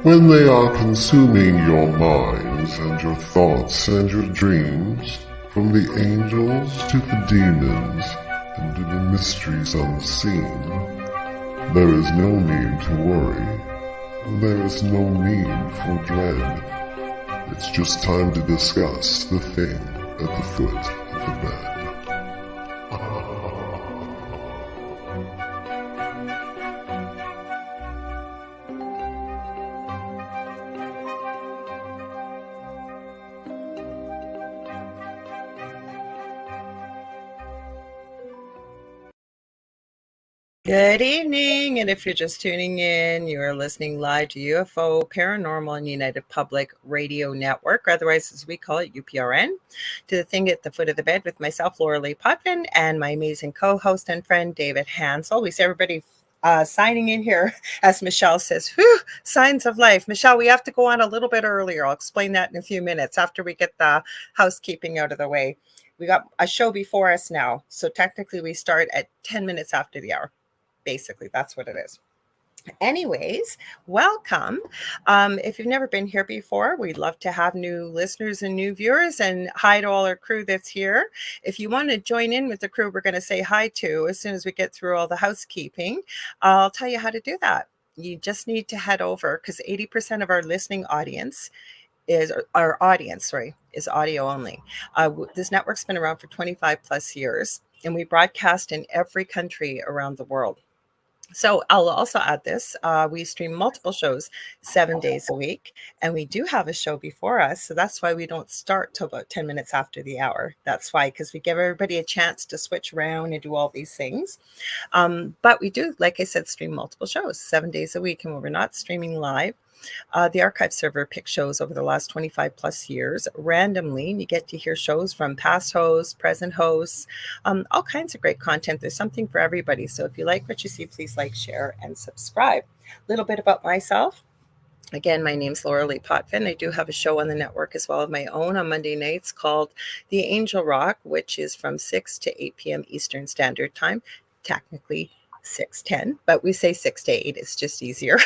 when they are consuming your minds and your thoughts and your dreams, from the angels to the demons and to the mysteries unseen, there is no need to worry. There is no need for dread. It's just time to discuss the thing at the foot of the bed. Good evening, and if you're just tuning in, you are listening live to UFO Paranormal and United Public Radio Network, otherwise as we call it UPRN, to the thing at the foot of the bed with myself, Lorilei Potvin, and my amazing co-host and friend, David Hanzel. We see everybody signing in here, as Michelle says, whew, signs of life. Michelle, we have to go on a little bit earlier. I'll explain that in a few minutes after we get the housekeeping out of the way. We got a show before us now, so technically we start at 10 minutes after the hour. Basically, that's what it is. Anyways, welcome. If you've never been here before, we'd love to have new listeners and new viewers, and hi to all our crew that's here. If you want to join in with the crew we're going to say hi to as soon as we get through all the housekeeping, I'll tell you how to do that. You just need to head over, because 80% of our listening audience is audio only. This network's been around for 25 plus years, and we broadcast in every country around the world. So I'll also add this. We stream multiple shows 7 days a week, and we do have a show before us. So that's why we don't start till about 10 minutes after the hour. That's why, because we give everybody a chance to switch around and do all these things. But we do, like I said, stream multiple shows 7 days a week. And when we're not streaming live, the archive server picks shows over the last 25 plus years randomly. And you get to hear shows from past hosts, present hosts, all kinds of great content. There's something for everybody. So if you like what you see, please like, share, and subscribe. A little bit about myself. Again, my name's Lorilei Potvin. I do have a show on the network as well of my own on Monday nights called The Angel Rock, which is from 6 to 8 p.m. Eastern Standard Time. Technically 6:10, but we say 6 to 8. It's just easier.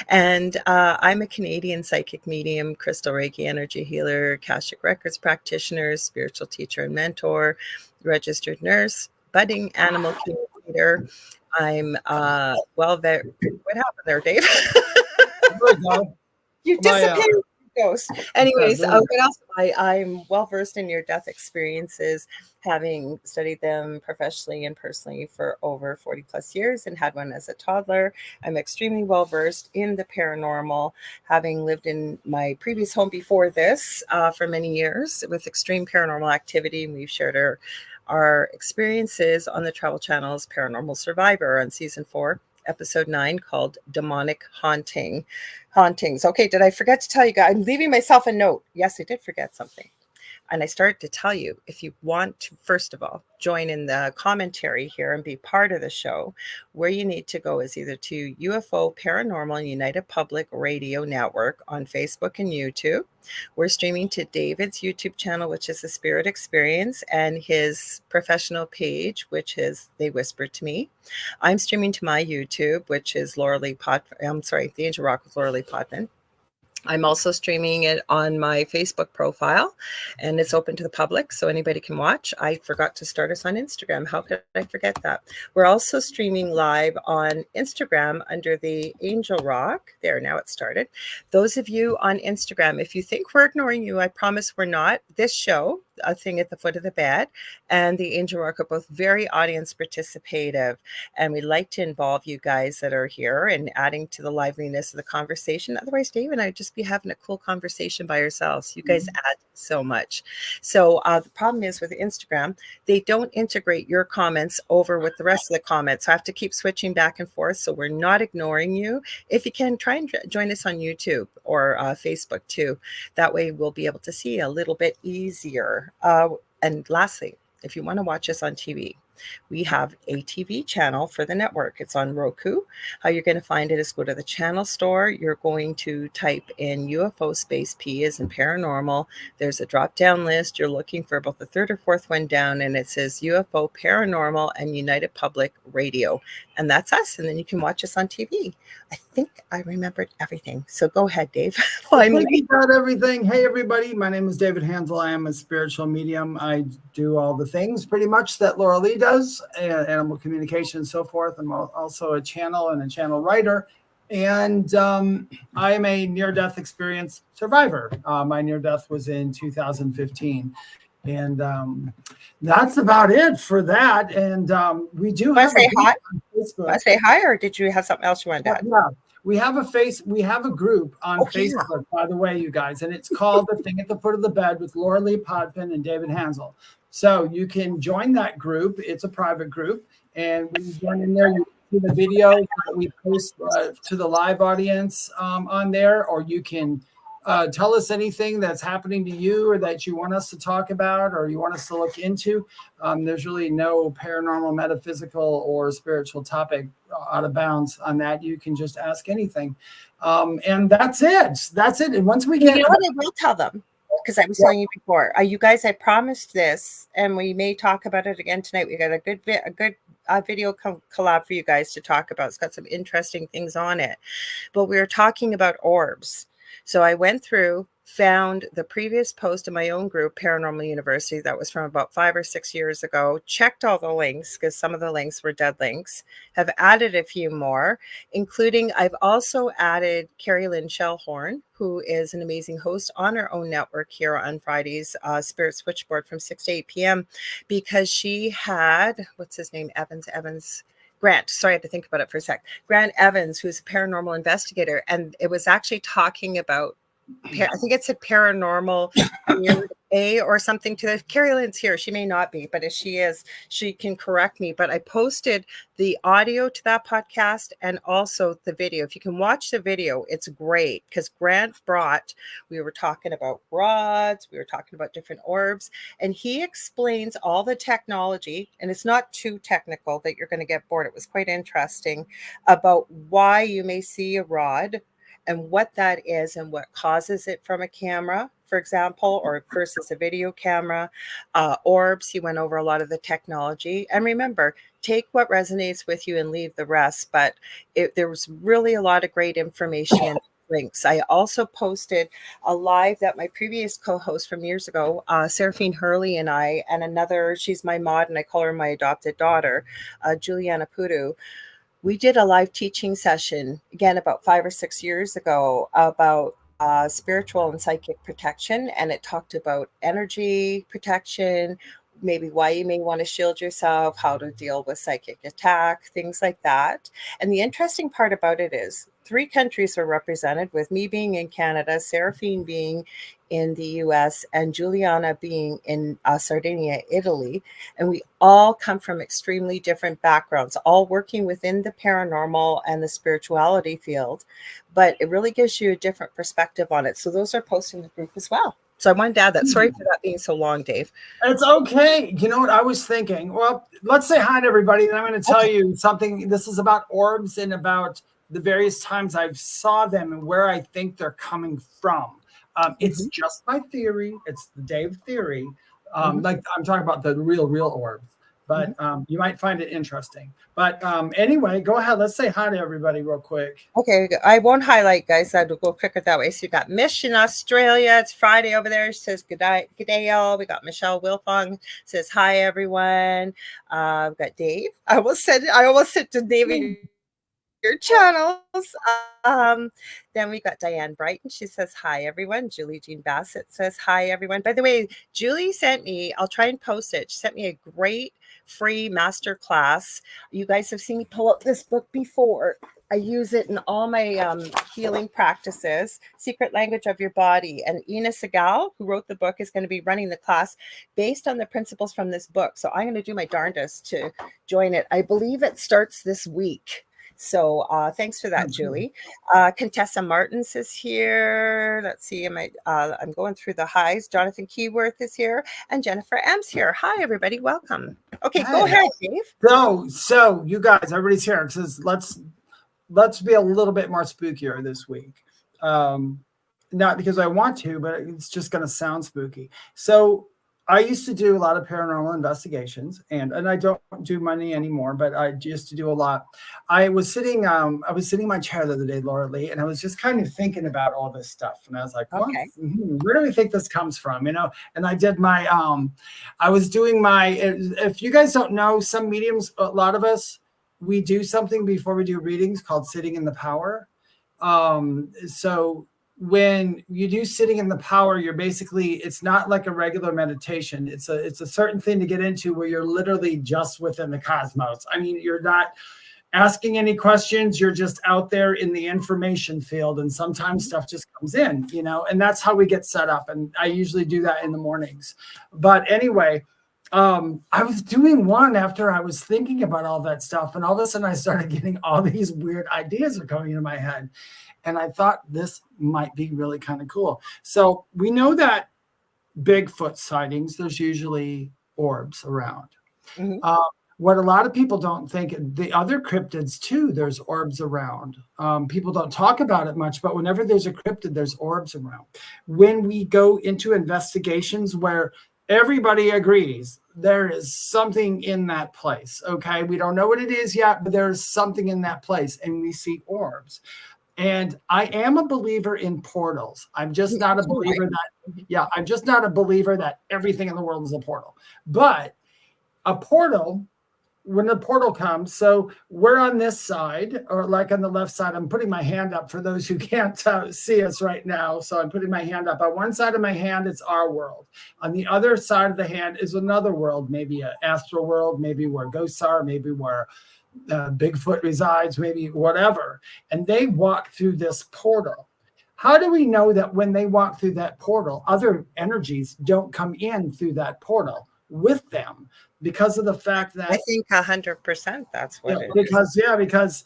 And I'm a Canadian psychic medium, crystal Reiki energy healer, Akashic Records practitioner, spiritual teacher and mentor, registered nurse, budding animal communicator. I'm what happened there, Dave? You disappeared. Ghost. Anyways, what else? I'm well versed in near-death experiences, having studied them professionally and personally for over 40 plus years and had one as a toddler. I'm extremely well versed in the paranormal, having lived in my previous home before this for many years with extreme paranormal activity. And we've shared our experiences on the Travel Channel's Paranormal Survivor on season 4. Episode 9 called Demonic Hauntings. Okay, did I forget to tell you guys? I'm leaving myself a note. Yes, I did forget something. And I started to tell you, if you want to, first of all, join in the commentary here and be part of the show, where you need to go is either to UFO Paranormal and United Public Radio Network on Facebook and YouTube. We're streaming to David's YouTube channel, which is The Spirit Experience, and his professional page, which is They Whispered to Me. I'm streaming to my YouTube, which is The Angel Rock with Lorilei Potvin. I'm also streaming it on my Facebook profile, and it's open to the public, so anybody can watch. I forgot to start us on Instagram. How could I forget that? We're also streaming live on Instagram under the Angel Rock. There, now it started. Those of you on Instagram, if you think we're ignoring you, I promise we're not. This show, A Thing at the Foot of the Bed, and the Angel Rock are both very audience participative, and we like to involve you guys that are here and adding to the liveliness of the conversation. Otherwise, Dave and I just be having a cool conversation by ourselves. You guys add so much. So the problem is with Instagram, they don't integrate your comments over with the rest of the comments. So I have to keep switching back and forth. So we're not ignoring you. If you can, try and join us on YouTube or Facebook too. That way we'll be able to see a little bit easier. And lastly, if you want to watch us on TV, we have a TV channel for the network. It's on Roku. How you're going to find it is go to the channel store. You're going to type in UFO space P as in paranormal. There's a drop down list. You're looking for about the third or fourth one down, and it says UFO Paranormal and United Public Radio. and that's us. And then you can watch us on TV. I think I remembered everything. So go ahead, Dave. Finally. I think about everything. Hey, everybody. My name is David Hanzel. I am a spiritual medium. I do all the things pretty much that Lorilei does, animal communication and so forth. I'm also a channel and a channel writer. And I am a near-death experience survivor. My near-death was in 2015. And that's about it for that. And we do have say hi. Want to say hi, or did you have something else you wanted to add? Yeah, we have a group on Facebook, by the way, you guys, and it's called The Thing at the Foot of the Bed with Lorilei Potvin and David Hanzel. So you can join that group. It's a private group, and when you join in there, you see the video that we post to the live audience on there, or you can tell us anything that's happening to you or that you want us to talk about or you want us to look into. There's really no paranormal, metaphysical, or spiritual topic out of bounds on that. You can just ask anything. And that's it. That's it. And once we get... You know what I will tell them? Because I was telling you before, you guys, I promised this, and we may talk about it again tonight. We got a good video collab for you guys to talk about. It's got some interesting things on it. But we were talking about orbs. So I went through, found the previous post in my own group, Paranormal University, that was from about 5 or 6 years ago, checked all the links because some of the links were dead links, have added a few more, including I've also added Carrie Lynn Shellhorn, who is an amazing host on her own network here on Fridays, Spirit Switchboard from 6 to 8 p.m. because she had, what's his name, Grant, sorry, I had to think about it for a sec. Grant Evans, who's a paranormal investigator, and it was actually talking about, I think it said paranormal A or something to that. Carrie Lynn's here. She may not be, but if she is, she can correct me. But I posted the audio to that podcast and also the video. If you can watch the video, it's great because Grant we were talking about rods, we were talking about different orbs, and he explains all the technology, and it's not too technical that you're going to get bored. It was quite interesting about why you may see a rod and what that is and what causes it from a camera, for example, or versus a video camera. Orbs, he went over a lot of the technology. And remember, take what resonates with you and leave the rest. But there was really a lot of great information in links. I also posted a live that my previous co-host from years ago, Seraphine Hurley and I, and another, she's my mod and I call her my adopted daughter, Juliana Pudu. We did a live teaching session, again, about 5 or 6 years ago about spiritual and psychic protection. And it talked about energy protection, maybe why you may want to shield yourself, how to deal with psychic attack, things like that. And the interesting part about it is 3 countries are represented, with me being in Canada, Seraphine being in the US, and Juliana being in Sardinia, Italy. And we all come from extremely different backgrounds, all working within the paranormal and the spirituality field. But it really gives you a different perspective on it. So those are posted in the group as well. So I wanted to add that. Sorry for that being so long, Dave. It's okay. You know what I was thinking? Well, let's say hi to everybody. And I'm going to tell you something. This is about orbs and about the various times I've saw them and where I think they're coming from. It's just my theory. It's the Dave theory. Like I'm talking about the real orbs. But you might find it interesting. But anyway, go ahead. Let's say hi to everybody real quick. Okay, I won't highlight, guys. I'll go quicker that way. So you got Mish in Australia. It's Friday over there. She says, good day, y'all. We got Michelle Wilfong. Says, hi, everyone. We've got Dave. I almost said to David, your channels. Then we got Diane Brighton. She says, hi, everyone. Julie Jean Bassett says, hi, everyone. By the way, Julie sent me, I'll try and post it. She sent me a great free master class. You guys have seen me pull up this book before. I use it in all my healing practices, Secret Language of Your Body. And Ina Segal, who wrote the book, is going to be running the class based on the principles from this book. So I'm going to do my darndest to join it. I believe it starts this week. So thanks for that, Julie. Contessa Martins is here. Let's see, I'm going through the highs. Jonathan Keyworth is here, and Jennifer M's here. Hi, everybody. Welcome. Okay, go ahead, Dave. So you guys, everybody's here. It says let's be a little bit more spookier this week. Not because I want to, but it's just going to sound spooky. So I used to do a lot of paranormal investigations, and I don't do many anymore, but I used to do a lot. I was sitting in my chair the other day, Lorilei, and I was just kind of thinking about all this stuff, and I was like, Okay. where do we think this comes from? You know, and I did my I was doing my, if you guys don't know, some mediums, a lot of us, we do something before we do readings called sitting in the power. So when you do sitting in the power, you're basically, it's not like a regular meditation. It's a certain thing to get into where you're literally just within the cosmos. I mean, you're not asking any questions. You're just out there in the information field, and sometimes stuff just comes in, you know, and that's how we get set up. And I usually do that in the mornings. But anyway, I was doing one after I was thinking about all that stuff, and all of a sudden I started getting all these weird ideas are coming into my head. And I thought this might be really kind of cool. So we know that Bigfoot sightings, there's usually orbs around. Mm-hmm. What a lot of people don't think, the other cryptids too, there's orbs around. People don't talk about it much, but whenever there's a cryptid, there's orbs around. When we go into investigations where everybody agrees there is something in that place, okay? We don't know what it is yet, but there's something in that place, and we see orbs. And I am a believer in portals. I'm just not a believer I'm just not a believer that everything in the world is a portal. But a portal, when a portal comes, so we're on this side, or like on the left side, I'm putting my hand up for those who can't see us right now. So I'm putting my hand up. On one side of my hand, it's our world. On the other side of the hand is another world, maybe an astral world, maybe where ghosts are, maybe where Bigfoot resides, maybe whatever. And they walk through this portal. How do we know that when they walk through that portal, other energies don't come in through that portal with them? Because of the fact that I think 100% that's what it is. Because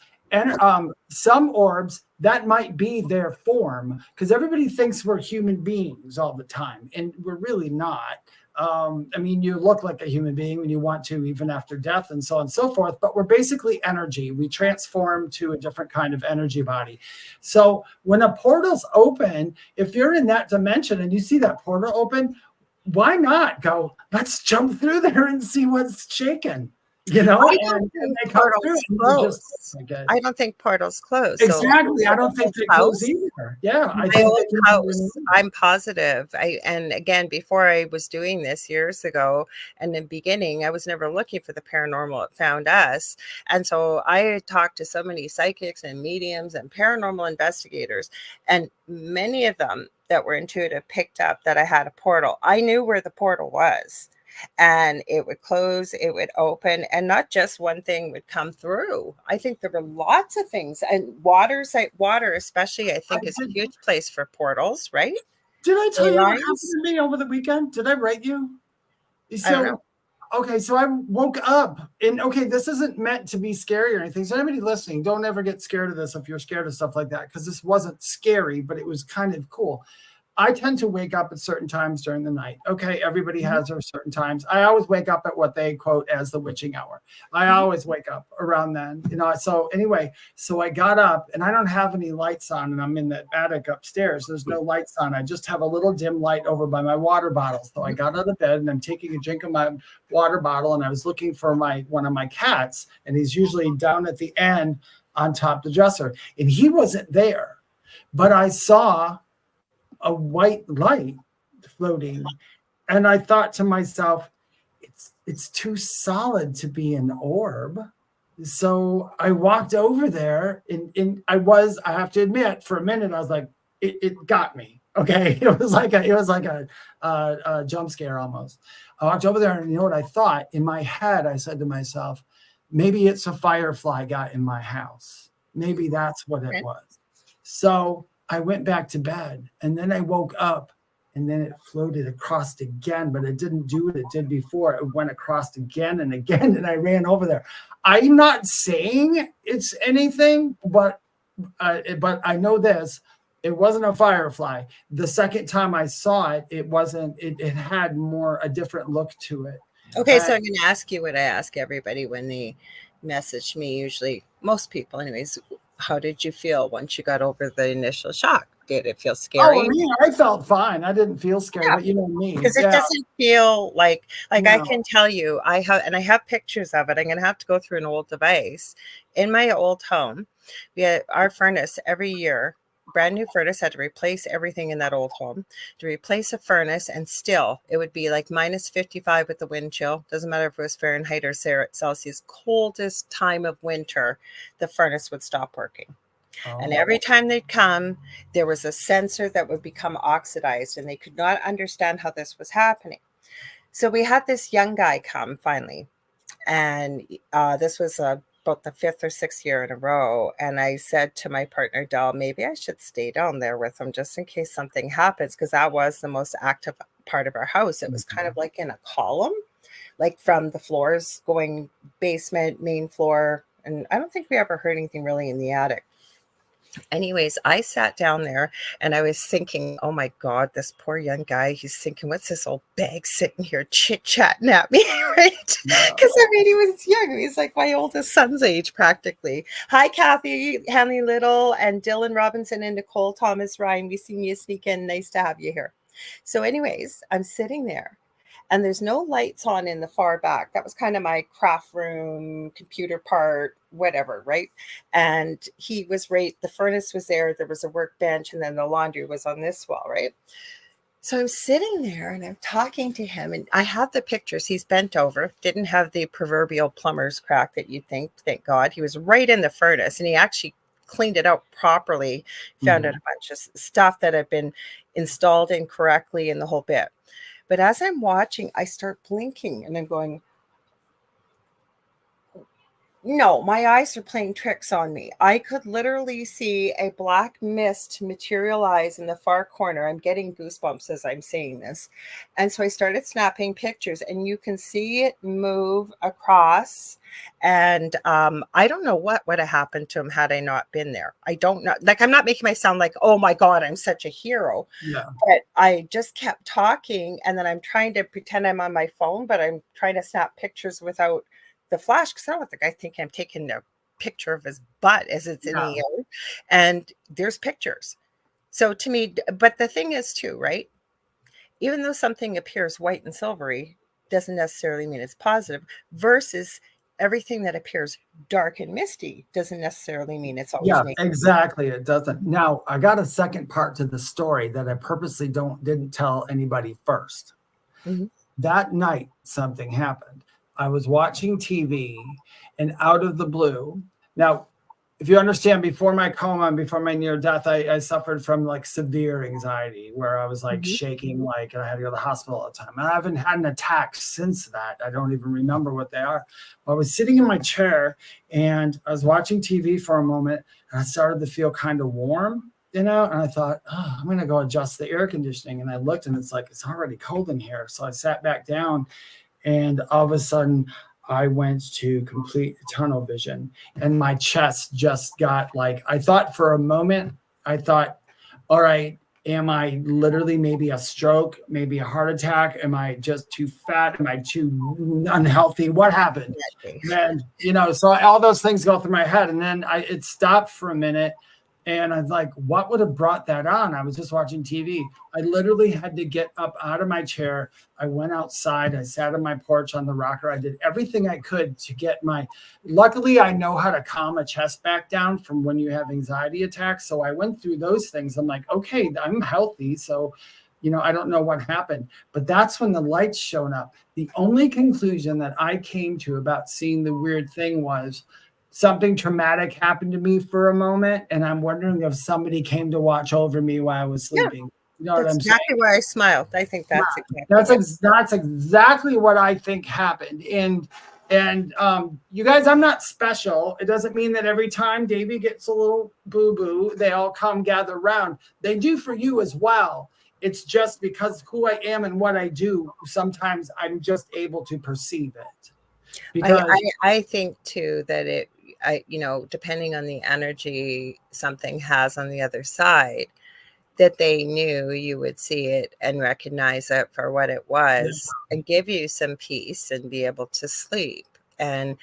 some orbs, that might be their form, because everybody thinks we're human beings all the time, and we're really not. I mean, you look like a human being when you want to, even after death and so on and so forth, but we're basically energy. We transform to a different kind of energy body. So when a portal's open, if you're in that dimension and you see that portal open, why not go, let's jump through there and see what's shaking? You know, I don't think portals close. Exactly. So I don't think they close either. Yeah. My old house, I'm positive. And again, before I was doing this years ago, and in the beginning, I was never looking for the paranormal. It found us. And so I talked to so many psychics and mediums and paranormal investigators, and many of them that were intuitive picked up that I had a portal. I knew where the portal was. And it would close, it would open, and not just one thing would come through. I think there were lots of things, and water especially, I think is a huge place for portals, right? Did I tell you what happened to me over the weekend? Did I write you? I don't know. Okay, so I woke up, and okay, this isn't meant to be scary or anything. So anybody listening, don't ever get scared of this if you're scared of stuff like that, because this wasn't scary, but it was kind of cool. I tend to wake up at certain times during the night. Okay, everybody has their certain times. I always wake up at what they quote as the witching hour. I always wake up around then, you know. So anyway, so I got up, and I don't have any lights on, and I'm in the attic upstairs. There's no lights on. I just have a little dim light over by my water bottle. So I got out of bed, and I'm taking a drink of my water bottle, and I was looking for one of my cats, and he's usually down at the end on top of the dresser, and he wasn't there, but I saw a white light floating, and I thought to myself, it's too solid to be an orb. So I walked over there, and I have to admit, for a minute I was like, it got me. Okay, it was like a jump scare almost. I walked over there, and you know what I thought? In my head, I said to myself, maybe it's a firefly got in my house. Maybe that's what it was. So I went back to bed, and then I woke up, and then it floated across again, but it didn't do what it did before. It went across again and again, and I ran over there. I'm not saying it's anything, but I know this. It wasn't a firefly. The second time I saw it, it wasn't. It had a different look to it. Okay, so I'm going to ask you what I ask everybody when they message me, usually most people anyways. How did you feel once you got over the initial shock? did it feel Oh, scary? I felt fine. I didn't feel scared, Yeah. but you know me. Because it Yeah. doesn't feel like I No. can tell you, I have pictures of it. I'm going to have to go through an old device. In my old home, we had our furnace every year, brand new furnace, had to replace everything in that old home. To replace a furnace, and still it would be like minus 55 with the wind chill. Doesn't matter if it was Fahrenheit or Celsius, coldest time of winter, the furnace would stop working. And every time they'd come, there was a sensor that would become oxidized, and they could not understand how this was happening. So we had this young guy come finally, and this was about the 5th or 6th year in a row. And I said to my partner, Del, maybe I should stay down there with him just in case something happens, because that was the most active part of our house. It was kind of like in a column, like from the floors going basement, main floor. And I don't think we ever heard anything really in the attic. Anyways, I sat down there and I was thinking, oh my God, this poor young guy, he's thinking, what's this old bag sitting here chit-chatting at me, right? Because I mean, he was young. He's like my oldest son's age practically. Hi, Kathy, Hanley Little, and Dylan Robinson, and Nicole Thomas Ryan. We seen you sneak in. Nice to have you here. So anyways, I'm sitting there. And there's no lights on in the far back. That was kind of my craft room, computer part, whatever, right? And he was right. The furnace was there. There was a workbench, and then the laundry was on this wall, right? So I'm sitting there and I'm talking to him, and I have the pictures. He's bent over, didn't have the proverbial plumber's crack that you'd think, thank God. He was right in the furnace, and he actually cleaned it out properly, found out a bunch of stuff that had been installed incorrectly and the whole bit. But as I'm watching, I start blinking and I'm going, no, my eyes are playing tricks on me. I could literally see a black mist materialize in the far corner. I'm getting goosebumps as I'm saying this. And so I started snapping pictures, and you can see it move across. And I don't know what would have happened to him had I not been there. I don't know. Like, I'm not making myself sound like, oh my God, I'm such a hero. Yeah. But I just kept talking, and then I'm trying to pretend I'm on my phone, but I'm trying to snap pictures without the flash, because I don't want the guy think I'm taking a picture of his butt as it's in the air. And there's pictures. So to me, but the thing is too, right? Even though something appears white and silvery, doesn't necessarily mean it's positive, versus everything that appears dark and misty doesn't necessarily mean it's always negative. Exactly. It doesn't. Now, I got a second part to the story that I purposely didn't tell anybody first. That night, something happened. I was watching TV, and out of the blue. Now, if you understand, before my coma and before my near death, I suffered from like severe anxiety where I was like shaking, and I had to go to the hospital all the time. And I haven't had an attack since that. I don't even remember what they are. I was sitting in my chair and I was watching TV for a moment, and I started to feel kind of warm, and I thought, oh, I'm going to go adjust the air conditioning. And I looked, and it's like, it's already cold in here. So I sat back down. And all of a sudden, I went to complete tunnel vision, and my chest just got like, I thought for a moment, all right, am I literally maybe a stroke, maybe a heart attack? Am I just too fat? Am I too unhealthy? What happened? And, so all those things go through my head. And then it stopped for a minute. And I was like, what would have brought that on? I was just watching TV. I literally had to get up out of my chair. I went outside. I sat on my porch on the rocker. I did everything I could to get luckily, I know how to calm a chest back down from when you have anxiety attacks. So I went through those things. I'm like, okay, I'm healthy. So, I don't know what happened. But that's when the lights showed up. The only conclusion that I came to about seeing the weird thing was, something traumatic happened to me for a moment, and I'm wondering if somebody came to watch over me while I was sleeping. You know what I'm saying? That's exactly why I smiled. I think that's that's exactly what I think happened. And you guys, I'm not special. It doesn't mean that every time Davey gets a little boo-boo, they all come gather around. They do for you as well. It's just because who I am and what I do, sometimes I'm just able to perceive it. Because I think too that depending on the energy something has on the other side, that they knew you would see it and recognize it for what it was and give you some peace and be able to sleep. And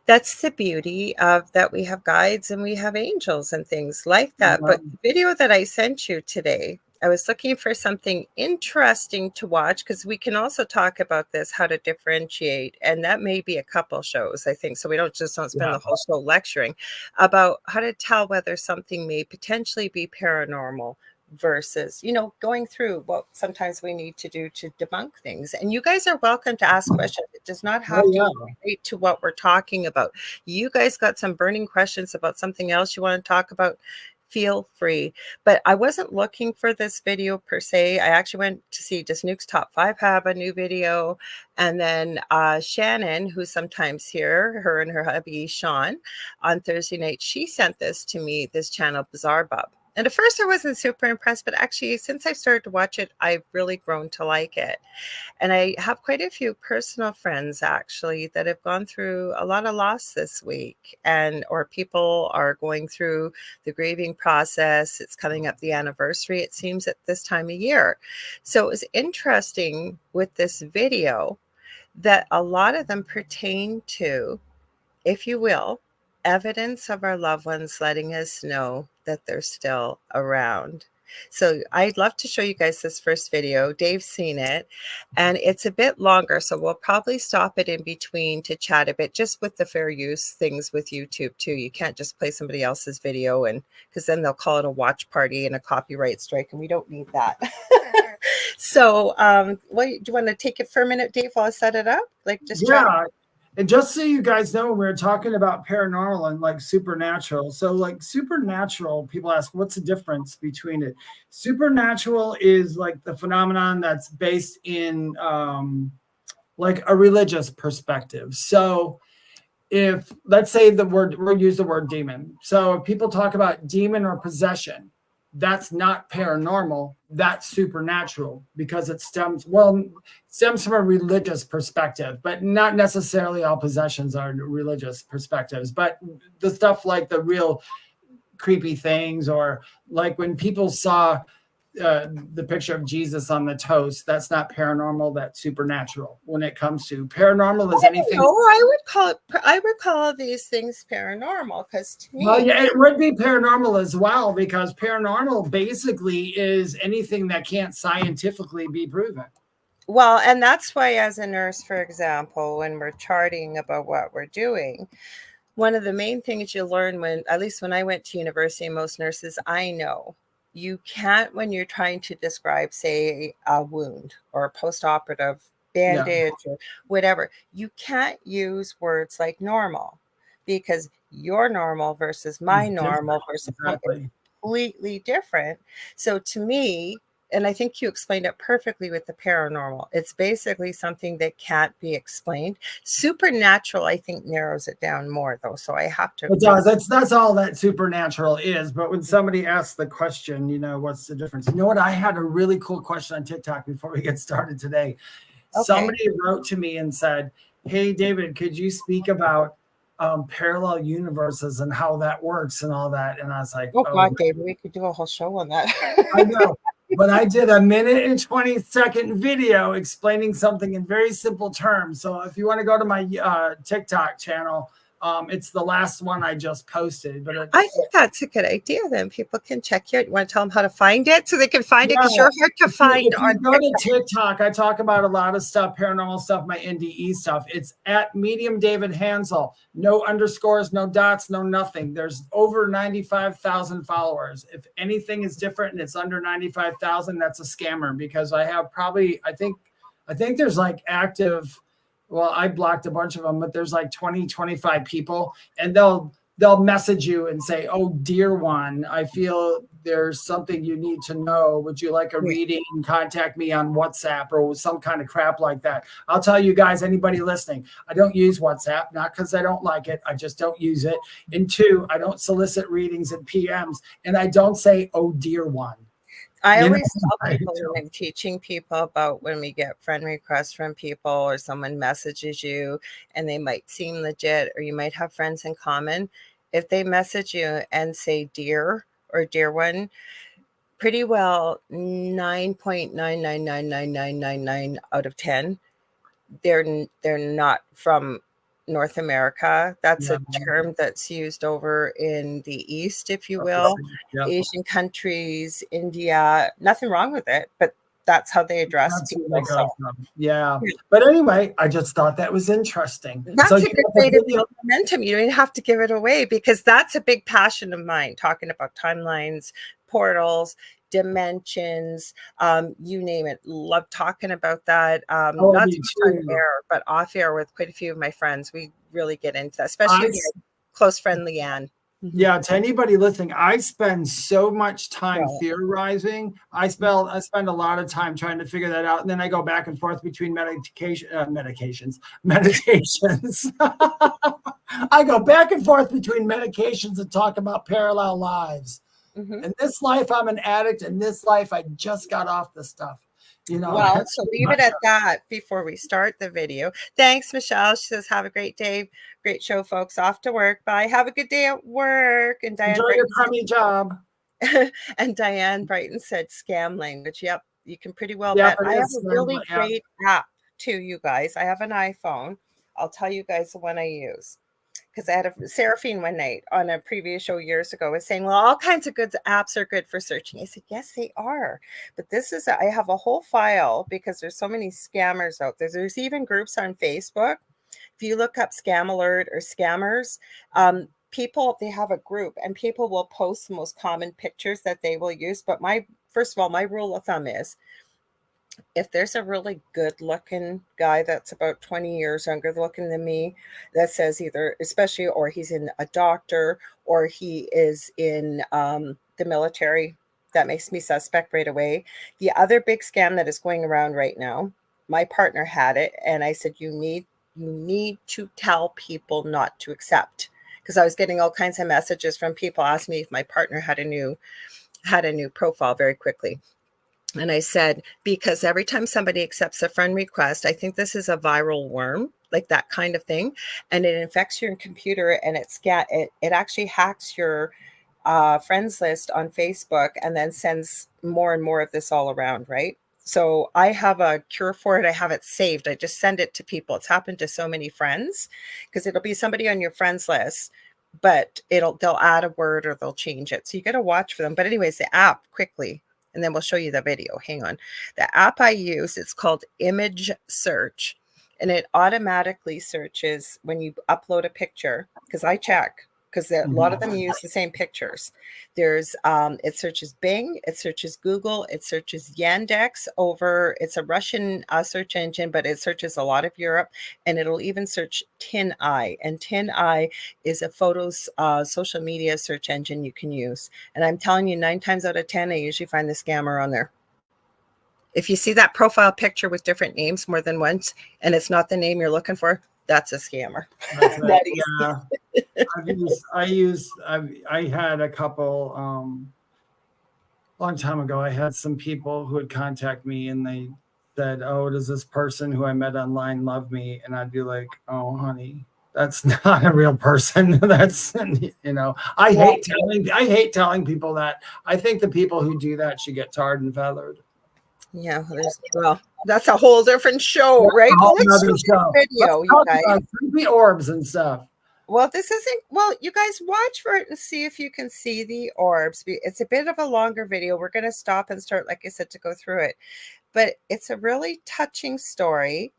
That's the beauty of that we have guides and we have angels and things like that. But the video that I sent you today, I was looking for something interesting to watch because we can also talk about this, how to differentiate. And that may be a couple shows, I think. So we don't spend the whole show lecturing about how to tell whether something may potentially be paranormal versus, going through what sometimes we need to do to debunk things. And you guys are welcome to ask questions. It does not have to relate to what we're talking about. You guys got some burning questions about something else you want to talk about, feel free. But I wasn't looking for this video per se. I actually went to see Does Nuke's Top 5 have a new video? And then Shannon, who's sometimes here, her and her hubby Sean, on Thursday night, she sent this to me, this channel, Bizarre Bub. And at first I wasn't super impressed, but actually since I've started to watch it, I've really grown to like it. And I have quite a few personal friends actually that have gone through a lot of loss this week, or people are going through the grieving process. It's coming up the anniversary, it seems, at this time of year. So it was interesting with this video that a lot of them pertain to, if you will, evidence of our loved ones letting us know that they're still around. So I'd love to show you guys this first video. Dave's seen it, and it's a bit longer, so we'll probably stop it in between to chat a bit, just with the fair use things with YouTube too. You can't just play somebody else's video, and because then they'll call it a watch party and a copyright strike, and we don't need that. So do you want to take it for a minute, Dave, while I set it up? Chat? And just so you guys know, we're talking about paranormal and like supernatural. So like supernatural, people ask, what's the difference between it? Supernatural is like the phenomenon that's based in like a religious perspective. So if, let's say we'll use the word demon. So if people talk about demon or possession, that's not paranormal, that's supernatural, because it stems from a religious perspective, but not necessarily all possessions are religious perspectives. But the stuff like the real creepy things, or like when people saw the picture of Jesus on the toast, that's not paranormal, that's supernatural. When it comes to paranormal, is anything. I would call these things paranormal, because to me, it would be paranormal as well, because paranormal basically is anything that can't scientifically be proven. Well, and that's why, as a nurse, for example, when we're charting about what we're doing, one of the main things you learn at least when I went to university, and most nurses I know, you can't, when you're trying to describe, say, a wound or a post-operative bandage or whatever, you can't use words like normal, because your normal versus my normal versus completely different. So to me, and I think you explained it perfectly with the paranormal, it's basically something that can't be explained. Supernatural, I think, narrows it down more, though. So I have to. It does. That's all that supernatural is. But when somebody asks the question, what's the difference? You know what? I had a really cool question on TikTok before we get started today. Okay. Somebody wrote to me and said, "Hey, David, could you speak about parallel universes and how that works and all that?" And I was like, "Oh God, David, we could do a whole show on that." I know. But I did a 1-minute-and-20-second video explaining something in very simple terms. So if you want to go to my TikTok channel, it's the last one I just posted. But I think that's a good idea. Then people can check you out. You want to tell them how to find it so they can find it, because you're hard to find. If you go to TikTok, I talk about a lot of stuff, paranormal stuff, my NDE stuff. It's at Medium David Hanzel. No underscores, no dots, no nothing. There's over 95,000 followers. If anything is different and it's under 95,000, that's a scammer, because I have probably, I think there's like active. Well, I blocked a bunch of them, but there's like 20, 25 people, and they'll message you and say, "Oh, dear one, I feel there's something you need to know. Would you like a reading? Contact me on WhatsApp," or some kind of crap like that. I'll tell you guys, anybody listening, I don't use WhatsApp, not because I don't like it. I just don't use it. And two, I don't solicit readings and PMs, and I don't say, "Oh, dear one." I always tell people when I'm teaching people about when we get friend requests from people, or someone messages you and they might seem legit, or you might have friends in common. If they message you and say dear or dear one, pretty well 9.999999 out of 10, they're not from North America. That's a Yeah. term that's used over in the East, if you will. Yep. Asian countries, India, nothing wrong with it, but that's how they address That's who people. they go from. Yeah. But anyway, I just thought that was interesting. That's So a you good got the way to video. build momentum. You don't have to give it away, because that's a big passion of mine, talking about timelines, portals, dimensions, you name it. Love talking about that. Oh, Not me so much on too. air, but off air with quite a few of my friends. We really get into that, especially I- my close friend Leanne. Yeah, to anybody listening, I spend so much time Right. theorizing. I spend a lot of time trying to figure that out, and then I go back and forth between meditations. I go back and forth between medications and talk about parallel lives. In this life, I'm an addict. In this life, I just got off the stuff. You know. Well, so leave it at that before we start the video. Thanks, Michelle. She says, have a great day. Great show, folks. Off to work. Bye. Have a good day at work. And Diane Enjoy your crummy job. And Diane Brighton said scam language. Yep, you can pretty well Yep, bet. it I have is a really yeah. great app too, you guys. I have an iPhone. I'll tell you guys the one I use, because I had a Seraphine one night on a previous show years ago was saying, well, all kinds of good apps are good for searching. I said, yes, they are. But this is, I have a whole file because there's so many scammers out there. There's even groups on Facebook. If you look up Scam Alert or Scammers, people, they have a group and people will post the most common pictures that they will use. But first of all, my rule of thumb is, if there's a really good looking guy that's about 20 years younger looking than me, that says either, especially, or he's in a doctor or he is in the military, that makes me suspect right away. The other big scam that is going around right now, my partner had it, and I said, you need to tell people not to accept, because I was getting all kinds of messages from people asking me if my partner had a new profile very quickly. And I said, because every time somebody accepts a friend request, I think this is a viral worm, like that kind of thing. And it infects your computer, and it actually hacks your friends list on Facebook and then sends more and more of this all around, right? So I have a cure for it. I have it saved. I just send it to people. It's happened to so many friends, because it'll be somebody on your friends list, but they'll add a word or they'll change it. So you got to watch for them. But anyways, the app, quickly, and then we'll show you the video. Hang on. The app I use, it's called Image Search, and it automatically searches when you upload a picture, because I check, because a lot of them use the same pictures. There's it searches Bing, it searches Google, it searches Yandex it's a Russian search engine, but it searches a lot of Europe, and it'll even search TinEye. And TinEye is a photos social media search engine you can use. And I'm telling you, 9 times out of 10, I usually find the scammer on there. If you see that profile picture with different names more than once, and it's not the name you're looking for, that's a scammer. That's right. Yeah. I had a couple, long time ago, I had some people who would contact me and they said, oh, does this person who I met online love me? And I'd be like, oh, honey, that's not a real person. That's, I hate telling people that. I think the people who do that should get tarred and feathered. Yeah, well, that's a whole different show, right? Well, let's show the video, you guys. The orbs and stuff. Well, you guys watch for it and see if you can see the orbs. It's a bit of a longer video. We're going to stop and start, like I said, to go through it. But it's a really touching story.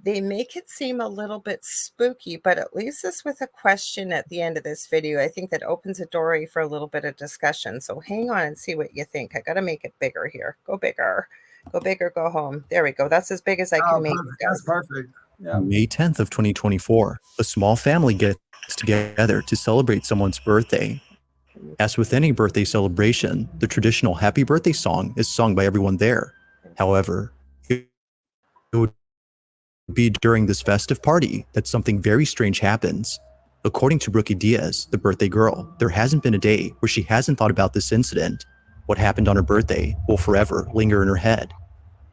They make it seem a little bit spooky, but it leaves us with a question at the end of this video. I think that opens a doorway for a little bit of discussion. So hang on and see what you think. I got to make it bigger here. Go bigger. Go big or go home. There we go. That's as big as I can make it. That's perfect. Yeah. May 10th of 2024, a small family gets together to celebrate someone's birthday. As with any birthday celebration, the traditional happy birthday song is sung by everyone there. However, it would be during this festive party that something very strange happens. According to Brookie Diaz, the birthday girl, there hasn't been a day where she hasn't thought about this incident. What happened on her birthday will forever linger in her head.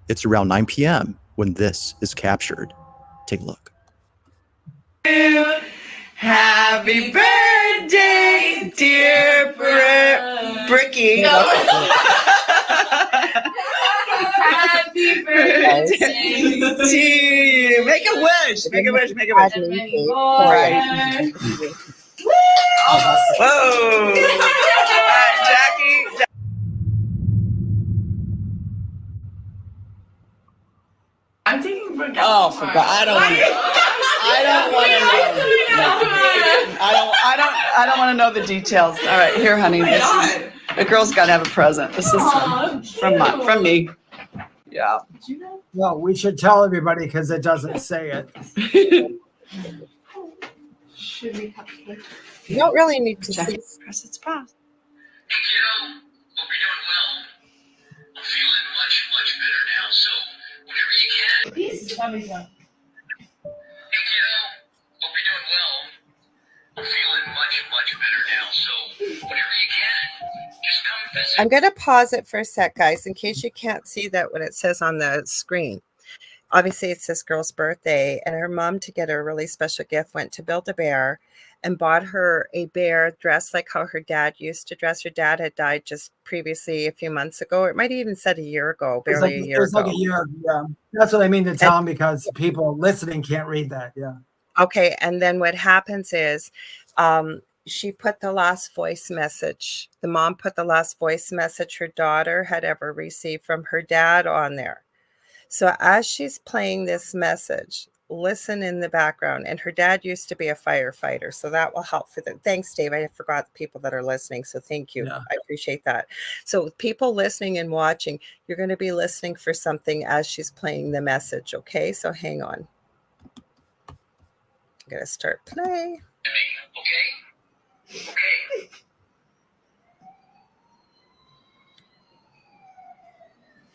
It's around 9 p.m. when this is captured. Take a look. Happy birthday, dear Brookie. Happy birthday to you. Make a wish. Make a wish. Make a wish. Right. Whoa. All right, Jackie. I'm taking for Oh, forgot. I don't want to know the details. All right, here, honey. The girl's got to have a present. This is from me. Yeah. Well, we should tell everybody because it doesn't say it. Should we cut it? You don't really need to Jackie, see. press its path. Hope you're doing well. I'm feeling much better now, so whenever you can. Hey kiddo, hope you're doing well. I'm feeling much better now, so whenever you can, just come visit. I'm going to pause it for a sec, guys, in case you can't see that what it says on the screen. Obviously, it's this girl's birthday, and her mom, to get her a really special gift, went to Build-A-Bear and bought her a bear dressed like how her dad used to dress. Her dad had died just previously a few months ago. It might have even said a year ago, barely a year ago. Like a year. Yeah, that's what I mean to tell them because people listening can't read that. Yeah. Okay, and then what happens is she put the last voice message. The mom put the last voice message her daughter had ever received from her dad on there. So as she's playing this message, listen in the background. And her dad used to be a firefighter, so that will help for the. Thanks, Dave. I forgot the people that are listening, so thank you. Yeah. I appreciate that. So people listening and watching, you're going to be listening for something as she's playing the message. Okay, so hang on. I'm going to start play. Okay.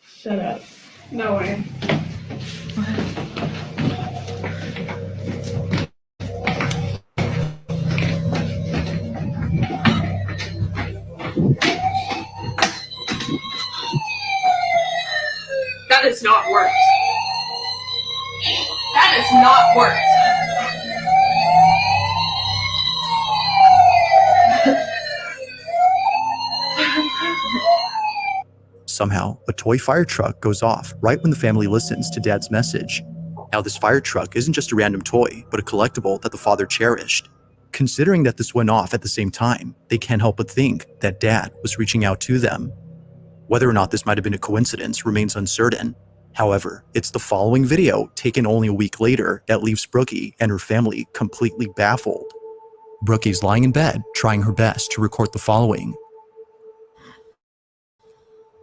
Shut up. No way. That has not worked. That has not worked. Somehow, a toy fire truck goes off right when the family listens to Dad's message. Now, this fire truck isn't just a random toy, but a collectible that the father cherished. Considering that this went off at the same time, they can't help but think that Dad was reaching out to them. Whether or not this might have been a coincidence remains uncertain. However, it's the following video, taken only a week later, that leaves Brookie and her family completely baffled. Brookie's lying in bed, trying her best to record the following.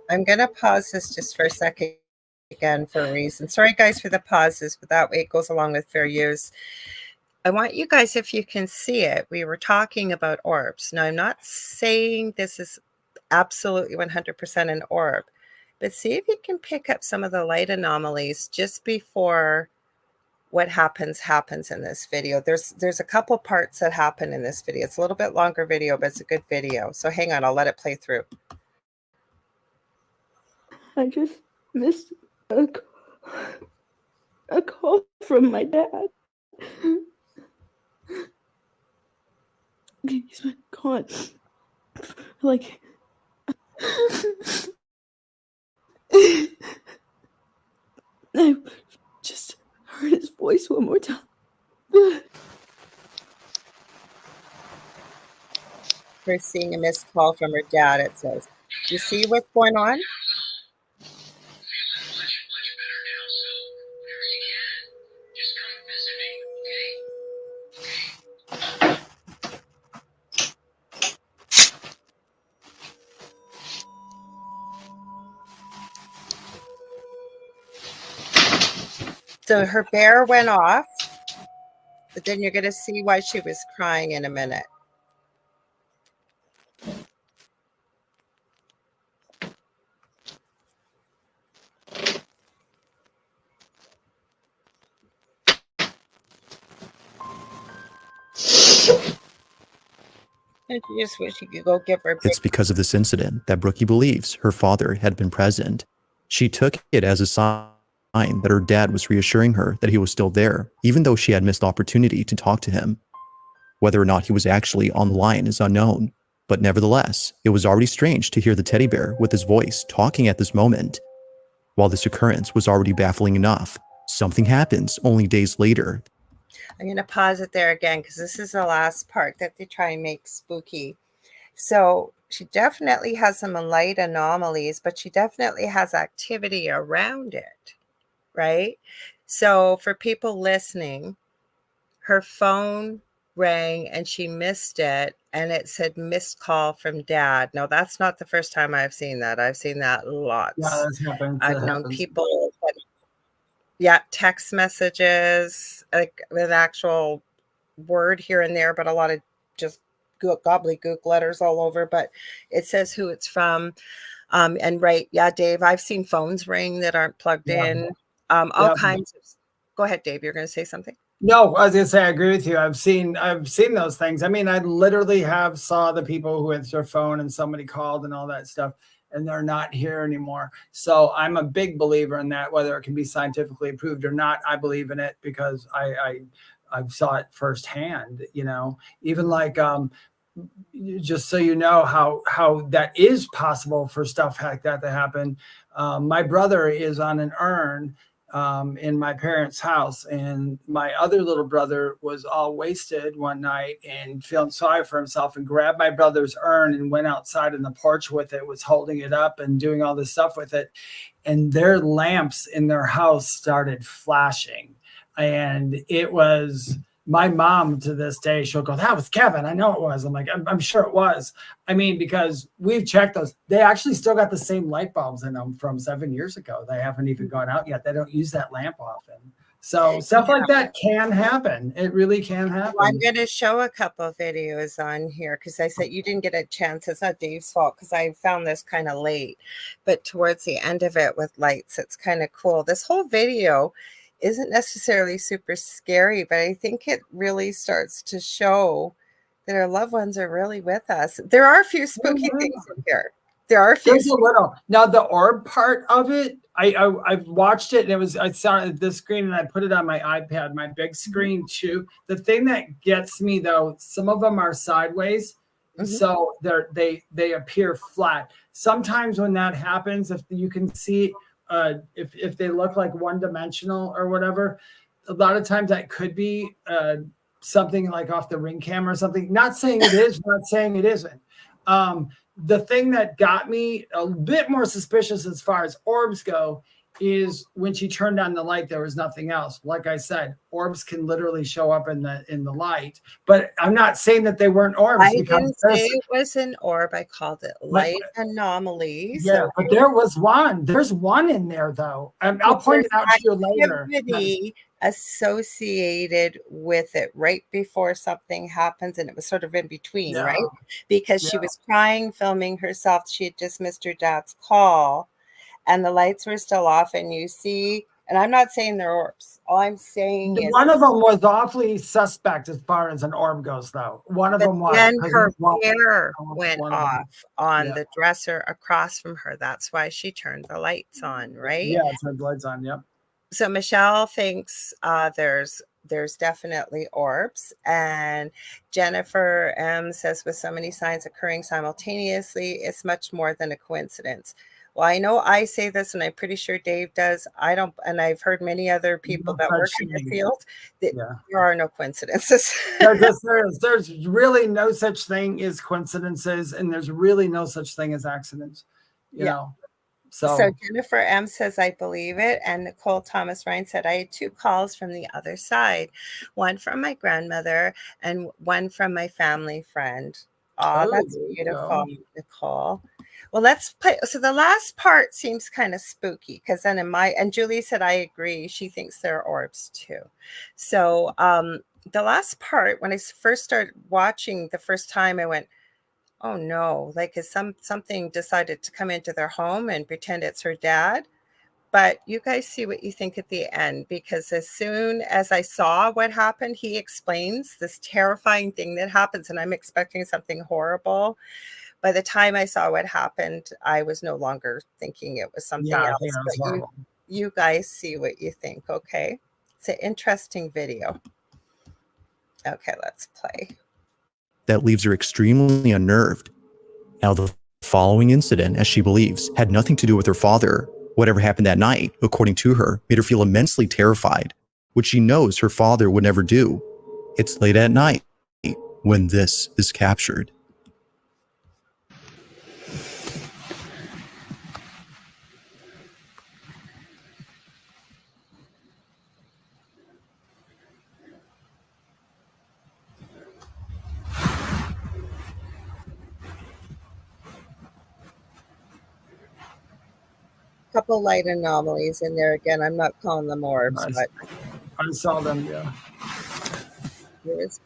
I'm going to pause this just for a second again for a reason. Sorry, guys, for the pauses, but that way it goes along with fair use. I want you guys, if you can see it, we were talking about orbs. Now, I'm not saying this is absolutely 100% an orb, but see if you can pick up some of the light anomalies just before what happens in this video. There's a couple parts that happen in this video. It's a little bit longer video, but it's a good video. So hang on, I'll let it play through. I just missed a call from my dad. He's been gone. Like, I just heard his voice one more time. We're seeing a missed call from her dad, it says. You see what's going on? So her bear went off, but then you're going to see why she was crying in a minute. I just wish you could go give her a It's because of this incident that Brookie believes her father had been present. She took it as a sign that her dad was reassuring her that he was still there, even though she had missed the opportunity to talk to him. Whether or not he was actually on the line is unknown, but nevertheless, it was already strange to hear the teddy bear with his voice talking at this moment. While this occurrence was already baffling enough, something happens only days later. I'm going to pause it there again because this is the last part that they try and make spooky. So she definitely has some light anomalies, but she definitely has activity around it, right? So for people listening, her phone rang and she missed it, and it said missed call from dad. Now, that's not the first time I've seen that. I've seen that lots. Yeah, that's happened. I've known people that, yeah, text messages, like with actual word here and there, but a lot of just gobbledygook letters all over, but it says who it's from. And right, yeah, Dave, I've seen phones ring that aren't plugged in. All kinds of. Go ahead, Dave. You're going to say something? No, I was gonna say I agree with you. I've seen those things. I mean, I literally have saw the people who answered their phone and somebody called and all that stuff, and they're not here anymore. So I'm a big believer in that, whether it can be scientifically proved or not. I believe in it because I saw it firsthand. You know, even like just so you know how that is possible for stuff like that to happen. My brother is on an urn in my parents' house, and my other little brother was all wasted one night and feeling sorry for himself and grabbed my brother's urn and went outside in the porch with it, was holding it up and doing all this stuff with it. And their lamps in their house started flashing. And it was my mom to this day. She'll go, that was Kevin. I know it was. I'm like, I'm sure it was. I mean, because we've checked those. They actually still got the same light bulbs in them from 7 years ago. They haven't even gone out yet. They don't use that lamp often. So stuff like that can happen. It really can happen. Well, I'm going to show a couple of videos on here because I said you didn't get a chance. It's not Dave's fault because I found this kind of late. But towards the end of it with lights, it's kind of cool. This whole video isn't necessarily super scary, but I think it really starts to show that our loved ones are really with us. There are a few spooky things in here. There are a few. There's a little. Now the orb part of it, I've watched it, and I saw the screen, and I put it on my iPad, my big screen too. The thing that gets me though, some of them are sideways, so they appear flat. Sometimes when that happens, if you can see. If they look like one-dimensional or whatever, a lot of times that could be something like off the Ring camera or something. Not saying it is, not saying it isn't. The thing that got me a bit more suspicious as far as orbs go is when she turned on the light, there was nothing else. Like I said, orbs can literally show up in the light, but I'm not saying that they weren't orbs. I didn't say it was an orb. I called it light anomalies. Yeah, but there was one. There's one in there though. I'll point it out to you later. Associated with it right before something happens, and it was sort of in between, right? Because she was crying, filming herself. She had just missed her dad's call. And the lights were still off, and you see, and I'm not saying they're orbs. All I'm saying is one of them was awfully suspect as far as an orb goes, though. One of them was. Then her hair went off on the dresser across from her. That's why she turned the lights on, right? Yeah, turned the lights on. Yep. So Michelle thinks there's definitely orbs, and Jennifer M says with so many signs occurring simultaneously, it's much more than a coincidence. Well, I know I say this, and I'm pretty sure Dave does. I don't, and I've heard many other people that work in the field that there are no coincidences. There's really no such thing as coincidences, and there's really no such thing as accidents. You know. So Jennifer M says, I believe it. And Nicole Thomas Ryan said, I had 2 calls from the other side, one from my grandmother and one from my family friend. Oh, that's beautiful, Nicole. Well, let's play. So the last part seems kind of spooky because then and Julie said, I agree. She thinks there are orbs too. So the last part, when I first started watching the first time, I went, oh no, like is something decided to come into their home and pretend it's her dad. But you guys see what you think at the end, because as soon as I saw what happened, he explains this terrifying thing that happens, and I'm expecting something horrible. By the time I saw what happened, I was no longer thinking it was something else. But you guys see what you think, okay? It's an interesting video. Okay, let's play. That leaves her extremely unnerved. Now, the following incident, as she believes, had nothing to do with her father, Whatever happened that night, according to her, made her feel immensely terrified, which she knows her father would never do. It's late at night when this is captured. Couple light anomalies in there again. I'm not calling them orbs, Nice. but I saw them, yeah. here's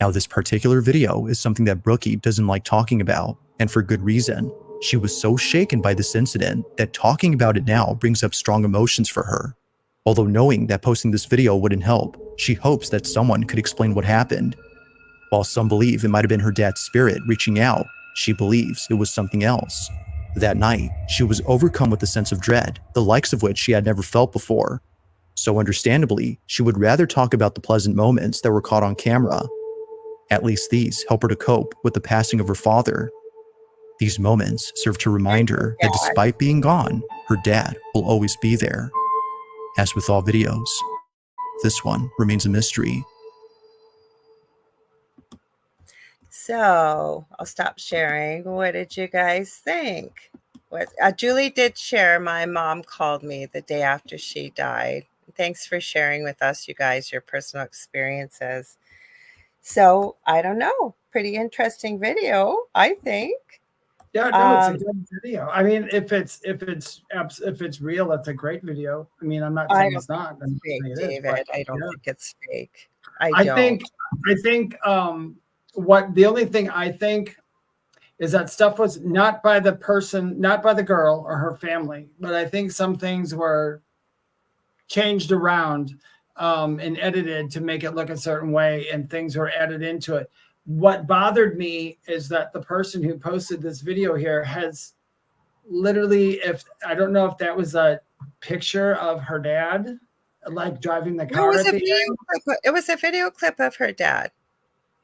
Now, this particular video is something that Brookie doesn't like talking about, and for good reason. She was so shaken by this incident that talking about it now brings up strong emotions for her. Although knowing that posting this video wouldn't help, she hopes that someone could explain what happened. While some believe it might have been her dad's spirit reaching out, she believes it was something else. That night, she was overcome with a sense of dread, the likes of which she had never felt before. So understandably, she would rather talk about the pleasant moments that were caught on camera. At least these help her to cope with the passing of her father. These moments serve to remind her that despite being gone, her dad will always be there. As with all videos, this one remains a mystery. So I'll stop sharing. What did you guys think? Julie did share. My mom called me the day after she died. Thanks for sharing with us, you guys, your personal experiences. So I don't know. Pretty interesting video, I think. Yeah, no, it's a good video. I mean, if it's real, it's a great video. I mean, I'm not saying it's not. It's fake, David. I don't think it's fake. I think what the only thing I think is that stuff was not by the person, not by the girl or her family, but I think some things were changed around and edited to make it look a certain way, and things were added into it. What bothered me is that the person who posted this video here has literally, I don't know if that was a picture of her dad, like driving the car. It was a video clip of her dad.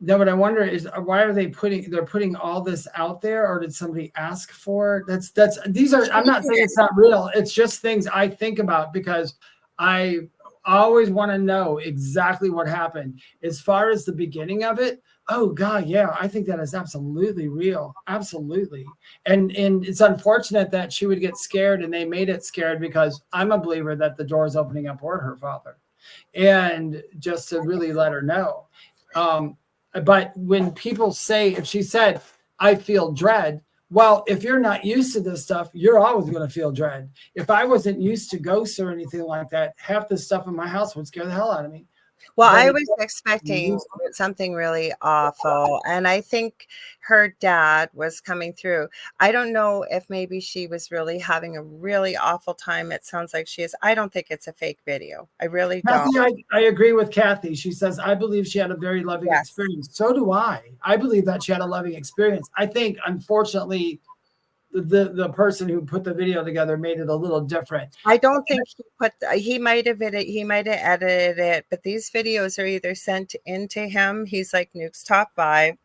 No, what I wonder is why are they're putting all this out there, or did somebody ask for it? I'm not saying it's not real. It's just things I think about because I always want to know exactly what happened. As far as the beginning of it, oh God, yeah, I think that is absolutely real. Absolutely. And it's unfortunate that she would get scared, and they made it scared because I'm a believer that the door is opening up for her father. And just to really let her know. But when people say, if she said, I feel dread, well, if you're not used to this stuff, you're always going to feel dread. If I wasn't used to ghosts or anything like that, half the stuff in my house would scare the hell out of me. Well, I was expecting something really awful, and I think her dad was coming through. I don't know if maybe she was really having a really awful time. It sounds like she is. I don't think it's a fake video. I really don't. Kathy, I agree with Kathy. She says, I believe she had a very loving experience. So do I. I believe that she had a loving experience. I think, unfortunately, the person who put the video together made it a little different. I don't think he might have edited it, but these videos are either sent into him. He's like Nuke's Top 5,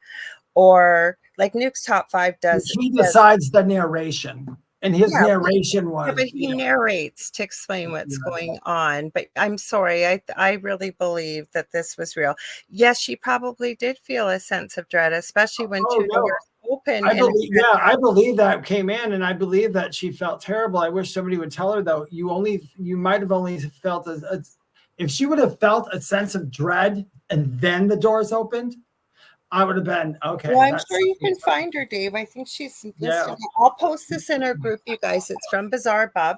or like Nuke's Top 5 does. He decides the narration, and his narration was. Yeah, but he narrates to explain what's going on. But I'm sorry, I really believe that this was real. Yes, she probably did feel a sense of dread, especially when two doors open. I believe that came in, and I believe that she felt terrible. I wish somebody would tell her, though, you might have only felt if she would have felt a sense of dread and then the doors opened, I would have been okay. Well, I'm sure you can find her, Dave. I think she's listed. I'll post this in our group, you guys. It's from Bizarre Bub,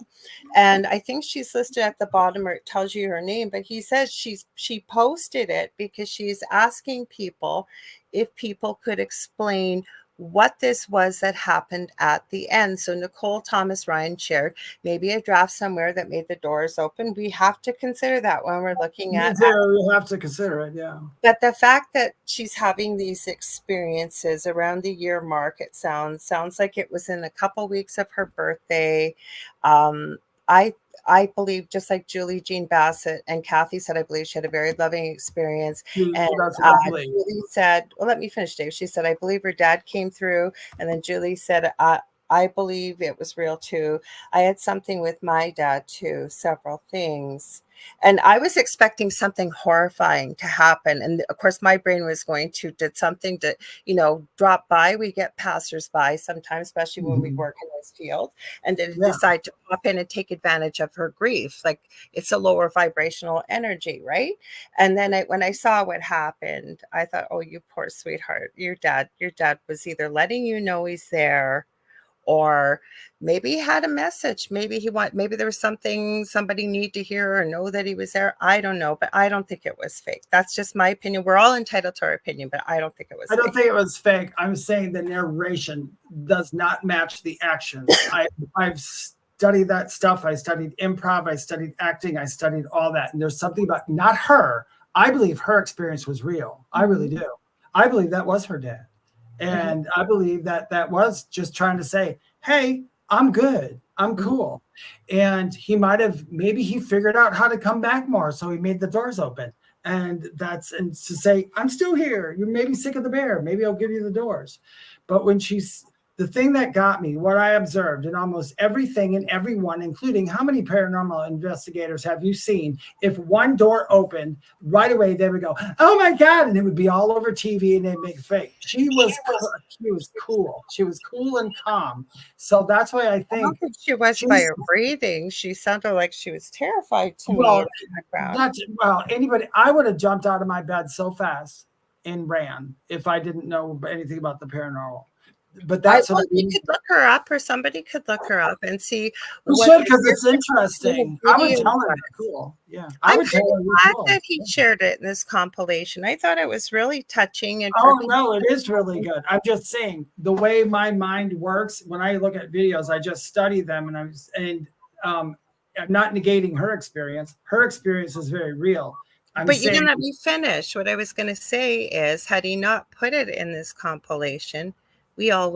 and I think she's listed at the bottom, or it tells you her name. But he says she posted it because she's asking people if people could explain what this was that happened at the end. So Nicole Thomas Ryan shared maybe a draft somewhere that made the doors open. We have to consider that when we're looking at You have to consider it, yeah. But the fact that she's having these experiences around the year mark, it sounds like it was in a couple weeks of her birthday. I believe, just like Julie Jean Bassett and Kathy said, I believe she had a very loving experience. And That's what I believe. Julie said, well, let me finish, Dave. She said, I believe her dad came through. And then Julie said, I believe it was real too. I had something with my dad too, several things. And I was expecting something horrifying to happen. And of course, my brain was going to, did something to, drop by. We get passersby sometimes, especially when we work in this field. And did it decide to pop in and take advantage of her grief? Like, it's a lower vibrational energy, right? And then when I saw what happened, I thought, oh, you poor sweetheart, your dad was either letting you know he's there, or maybe he had a message. Maybe there was something somebody needed to hear or know that he was there. I don't know, but I don't think it was fake. That's just my opinion. We're all entitled to our opinion, but I don't think it was fake. I don't think it was fake. I'm saying the narration does not match the actions. I've studied that stuff. I studied improv. I studied acting. I studied all that. And there's something about, not her. I believe her experience was real. I really do. I believe that was her dad. And I believe that was just trying to say, hey, I'm good. I'm cool. And maybe he figured out how to come back more. So he made the doors open. And to say, I'm still here. You may be sick of the bear. Maybe I'll give you the doors. But the thing that got me, what I observed in almost everything and everyone, including how many paranormal investigators have you seen? If one door opened, right away they would go, oh my God, and it would be all over TV and they'd make fake. She was cool. She was cool and calm. So that's why I think she was by her breathing. She sounded like she was terrified to me in the background. Anybody, I would have jumped out of my bed so fast and ran if I didn't know anything about the paranormal. But that's what you could look her up, or somebody could look her up and see. Because it's interesting. I would tell her cool. Yeah, I'm glad that he shared it in this compilation. I thought it was really touching. And no, it is really good. I'm just saying the way my mind works when I look at videos, I just study them, and I'm not negating her experience. Her experience is very real. But you didn't let me finish. What I was going to say is, had he not put it in this compilation, we all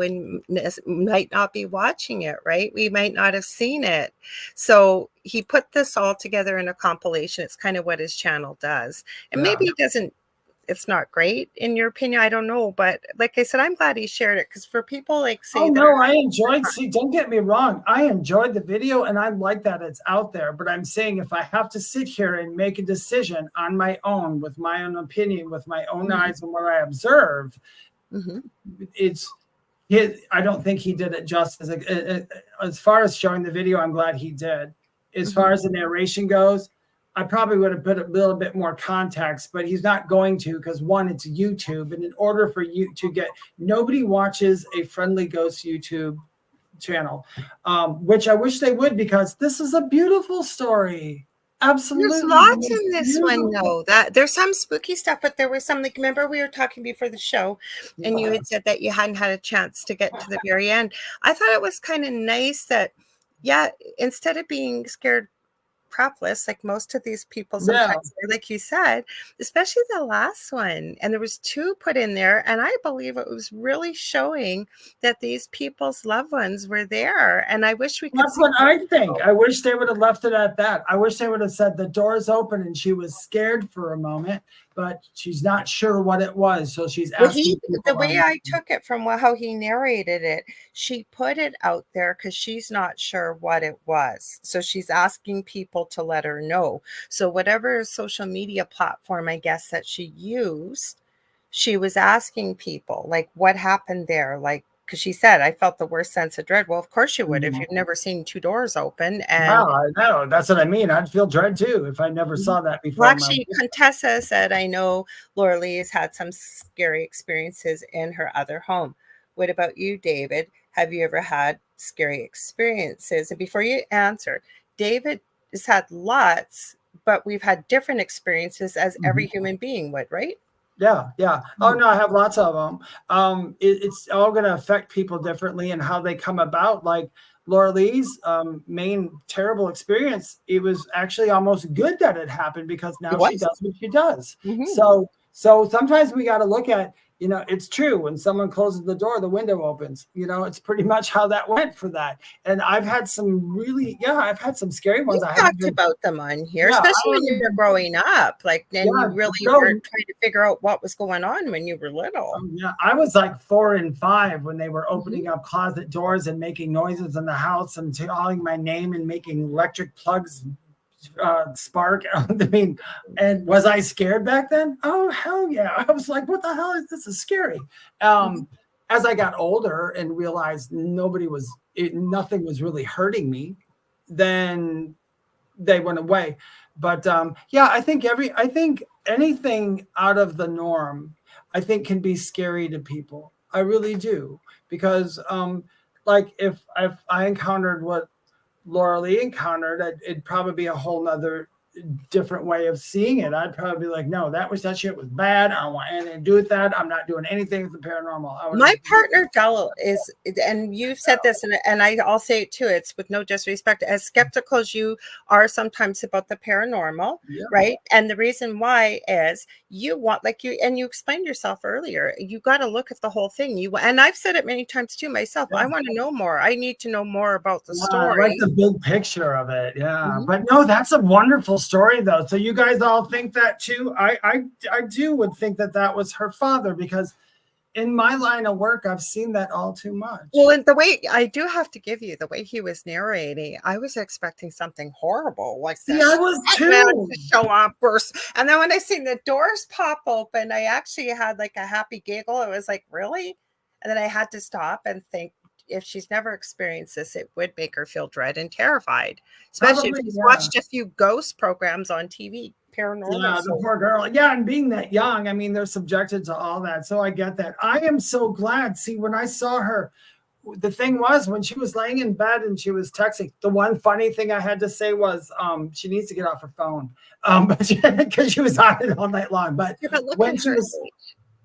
might not be watching it, right? We might not have seen it. So he put this all together in a compilation. It's kind of what his channel does. And maybe it's not great in your opinion. I don't know. But like I said, I'm glad he shared it, because for people I enjoyed, don't get me wrong. I enjoyed the video and I like that it's out there. But I'm saying, if I have to sit here and make a decision on my own, with my own opinion, with my own eyes and what I observe, I don't think he did it justice. As far as showing the video, I'm glad he did. As far as the narration goes, I probably would have put a little bit more context, but he's not going to, because one, it's YouTube. And in order for you to nobody watches a Friendly Ghost YouTube channel, which I wish they would, because this is a beautiful story. Absolutely. There's lots in this one, though. There's some spooky stuff, but there was some, like, remember we were talking before the show, and you had said that you hadn't had a chance to get to the very end. I thought it was kind of nice that, instead of being scared crapless, like most of these people sometimes, like you said, especially the last one, and there was 2 put in there, and I believe it was really showing that these people's loved ones were there. And I wish we could. That's what I think. I wish they would have left it at that. I wish they would have said the door's open and she was scared for a moment, but she's not sure what it was, so she's asking. The way I took it from how he narrated it, she put it out there because she's not sure what it was, so she's asking people to let her know. So whatever social media platform, I guess, that she used, she was asking people, like, what happened there, like, because she said, I felt the worst sense of dread. Well, of course you would if you've never seen 2 doors open. And I know. That's what I mean. I'd feel dread too if I never saw that before. Well, actually, Contessa said, I know Lorilei has had some scary experiences in her other home. What about you, David? Have you ever had scary experiences? And before you answer, David has had lots, but we've had different experiences, as every human being would, right? Yeah, yeah. Oh no, I have lots of them. It's all going to affect people differently and how they come about. Like Lorilai's main terrible experience, it was actually almost good that it happened because now she does what she does. So sometimes we got to look at, it's true. When someone closes the door, the window opens. It's pretty much how that went for that. And I've had some I've had some scary ones. I talked about them on here, especially when you were growing up. Like, then you really weren't trying to figure out what was going on when you were little. Yeah, I was like 4 and 5 when they were opening up closet doors and making noises in the house and calling my name and making electric plugs spark. I mean, and was I scared back then? Oh hell yeah! I was like, what the hell is this? Is scary. As I got older and realized nothing was really hurting me, then they went away. But I think anything out of the norm, I think, can be scary to people. I really do, because like if I encountered what Lorilei encountered, it'd probably be a whole nother different way of seeing it. I'd probably be like, no, that shit was bad. I don't want anything to do with that. I'm not doing anything with the paranormal. My partner Del is, and you've said this, and I'll say it too, it's with no disrespect, as skeptical as you are sometimes about the paranormal, right? And the reason why is you want, like you explained yourself earlier, you got to look at the whole thing. And I've said it many times too myself. I want to know more. I need to know more about the story. I like the big picture of it. But no, that's a wonderful story though. So you guys all think that too? I would think that was her father, because in my line of work, I've seen that all too much. Well, and the way I do have to give you, the way he was narrating, I was expecting something horrible like that. I was too. To show up burst. And then when I seen the doors pop open, I actually had like a happy giggle. It was like, really? And then I had to stop and think, if she's never experienced this, it would make her feel dread and terrified, especially if she's watched a few ghost programs on TV. Paranormal. Yeah, the poor girl. Yeah, and being that young, I mean, they're subjected to all that. So I get that. I am so glad. See, when I saw her, the thing was, when she was laying in bed and she was texting, the one funny thing I had to say was, she needs to get off her phone, because she was on it all night long. But when she was.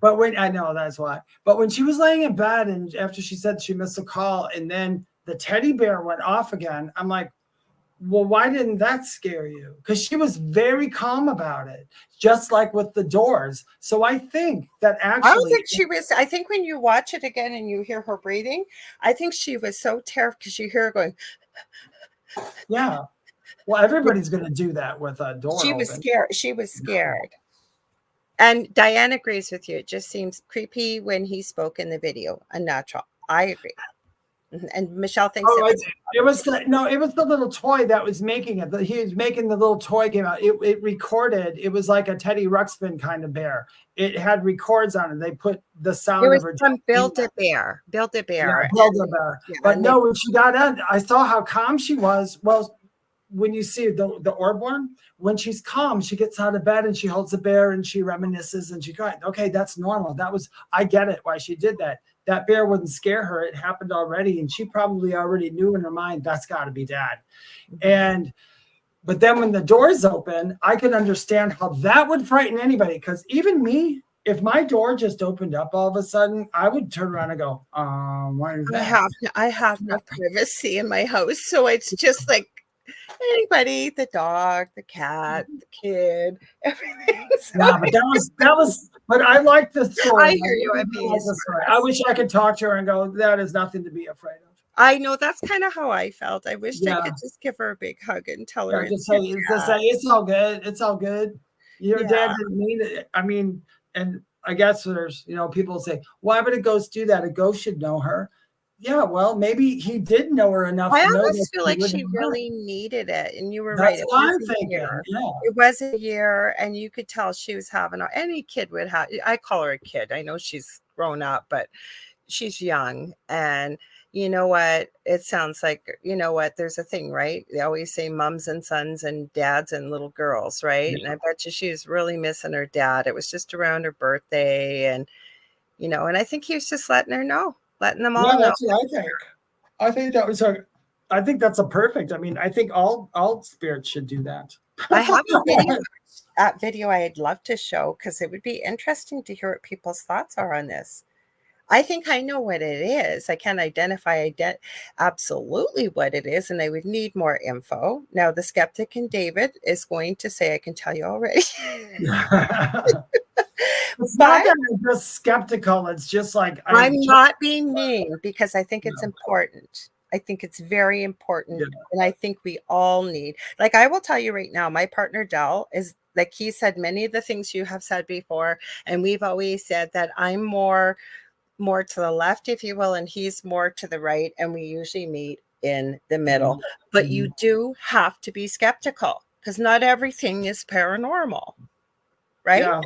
But when I know that's why. But when she was laying in bed and after she said she missed a call and then the teddy bear went off again, I'm like, well, why didn't that scare you? Because she was very calm about it, just like with the doors. So I think that actually, I don't think she was. I think when you watch it again and you hear her breathing, I think she was so terrified because you hear her going. Yeah. Well, everybody's going to do that with a door. She was scared. She was scared. And Diane agrees with you. It just seems creepy when he spoke in the video. Unnatural. I agree. And Michelle thinks it was the little toy that was making it. He was making the little toy game out. It recorded. It was like a Teddy Ruxpin kind of bear. It had records on it. They put the sound of her. From Build-A-Bear. Build-A-Bear. Yeah, Build-A-Bear. Yeah, but no, when she got in, I saw how calm she was. Well, when you see the orb one, when she's calm, she gets out of bed and she holds the bear and she reminisces and she cries. Okay, that's normal. I get it why she did that. That bear wouldn't scare her. It happened already. And she probably already knew in her mind, that's got to be dad. But then when the doors open, I can understand how that would frighten anybody. Because even me, if my door just opened up all of a sudden, I would turn around and go, why is that? I have no privacy in my house. So it's just like anybody, the dog, the cat, the kid, everything. Yeah, but that was. But I like the story. I hear you. I wish I could talk to her and go, that is nothing to be afraid of. I know, that's kind of how I felt. I wish I could just give her a big hug and tell her. Just say, it's all good. It's all good. Your dad didn't mean it. I mean, and I guess there's, people say, why would a ghost do that? A ghost should know her. Yeah, well, maybe he did know her enough. I almost feel like she really needed it, and you were right. That's what I'm thinking. Yeah. It was a year, and you could tell she was having. Any kid would have. I call her a kid. I know she's grown up, but she's young. And you know what? It sounds like There's a thing, right? They always say mums and sons and dads and little girls, right? Yeah. And I bet you she was really missing her dad. It was just around her birthday, and and I think he was just letting her know. Letting them all know. That's what I think. I think that was I think that's a perfect. I mean, I think all spirits should do that. I have a video. video I'd love to show because it would be interesting to hear what people's thoughts are on this. I think I know what it is. I can't identify absolutely what it is, and I would need more info. Now, the skeptic in David is going to say, I can tell you already. It's not that I'm just skeptical. It's just like I'm not being mean because I think it's important. I think it's very important. And I think we all need, like, I will tell you right now, my partner Del is, like he said, many of the things you have said before. And we've always said that I'm more to the left, if you will, and he's more to the right. And we usually meet in the middle. But you do have to be skeptical because not everything is paranormal, right?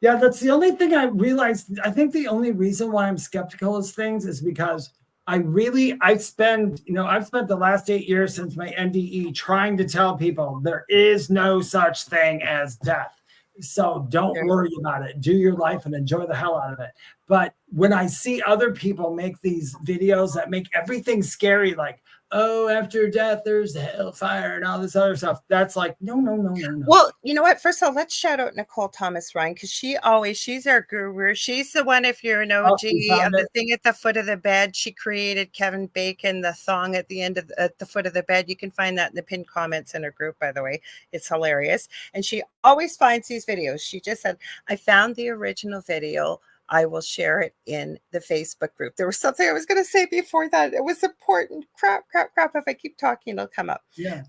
Yeah, that's the only thing I realized. I think the only reason why I'm skeptical of things is because I've spent the last 8 years since my NDE trying to tell people there is no such thing as death. So don't worry about it. Do your life and enjoy the hell out of it. But when I see other people make these videos that make everything scary, like, oh, after death, there's hellfire and all this other stuff. That's like, no. Well, you know what? First of all, let's shout out Nicole Thomas Ryan because she's our guru. She's the one, if you're an OG of the thing at the foot of the bed. She created Kevin Bacon, the thong at the foot of the bed. You can find that in the pinned comments in her group, by the way. It's hilarious. And she always finds these videos. She just said, I found the original video. I will share it in the Facebook group. There was something I was going to say before that. It was important. Crap. If I keep talking, it'll come up. Yeah.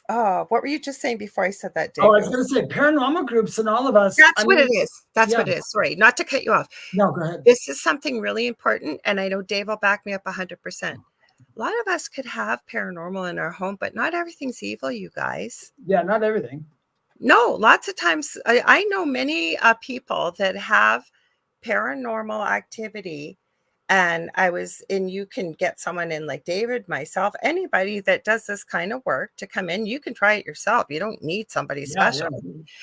What were you just saying before I said that, Dave? Oh, I was going to say paranormal groups and all of us. That's what it is. That's what it is. Sorry, not to cut you off. No, go ahead. This is something really important. And I know Dave will back me up 100%. A lot of us could have paranormal in our home, but not everything's evil, you guys. Yeah, not everything. No, lots of times I know many people that have paranormal activity, and you can get someone in like David, myself, anybody that does this kind of work to come in. You can try it yourself. You don't need somebody special.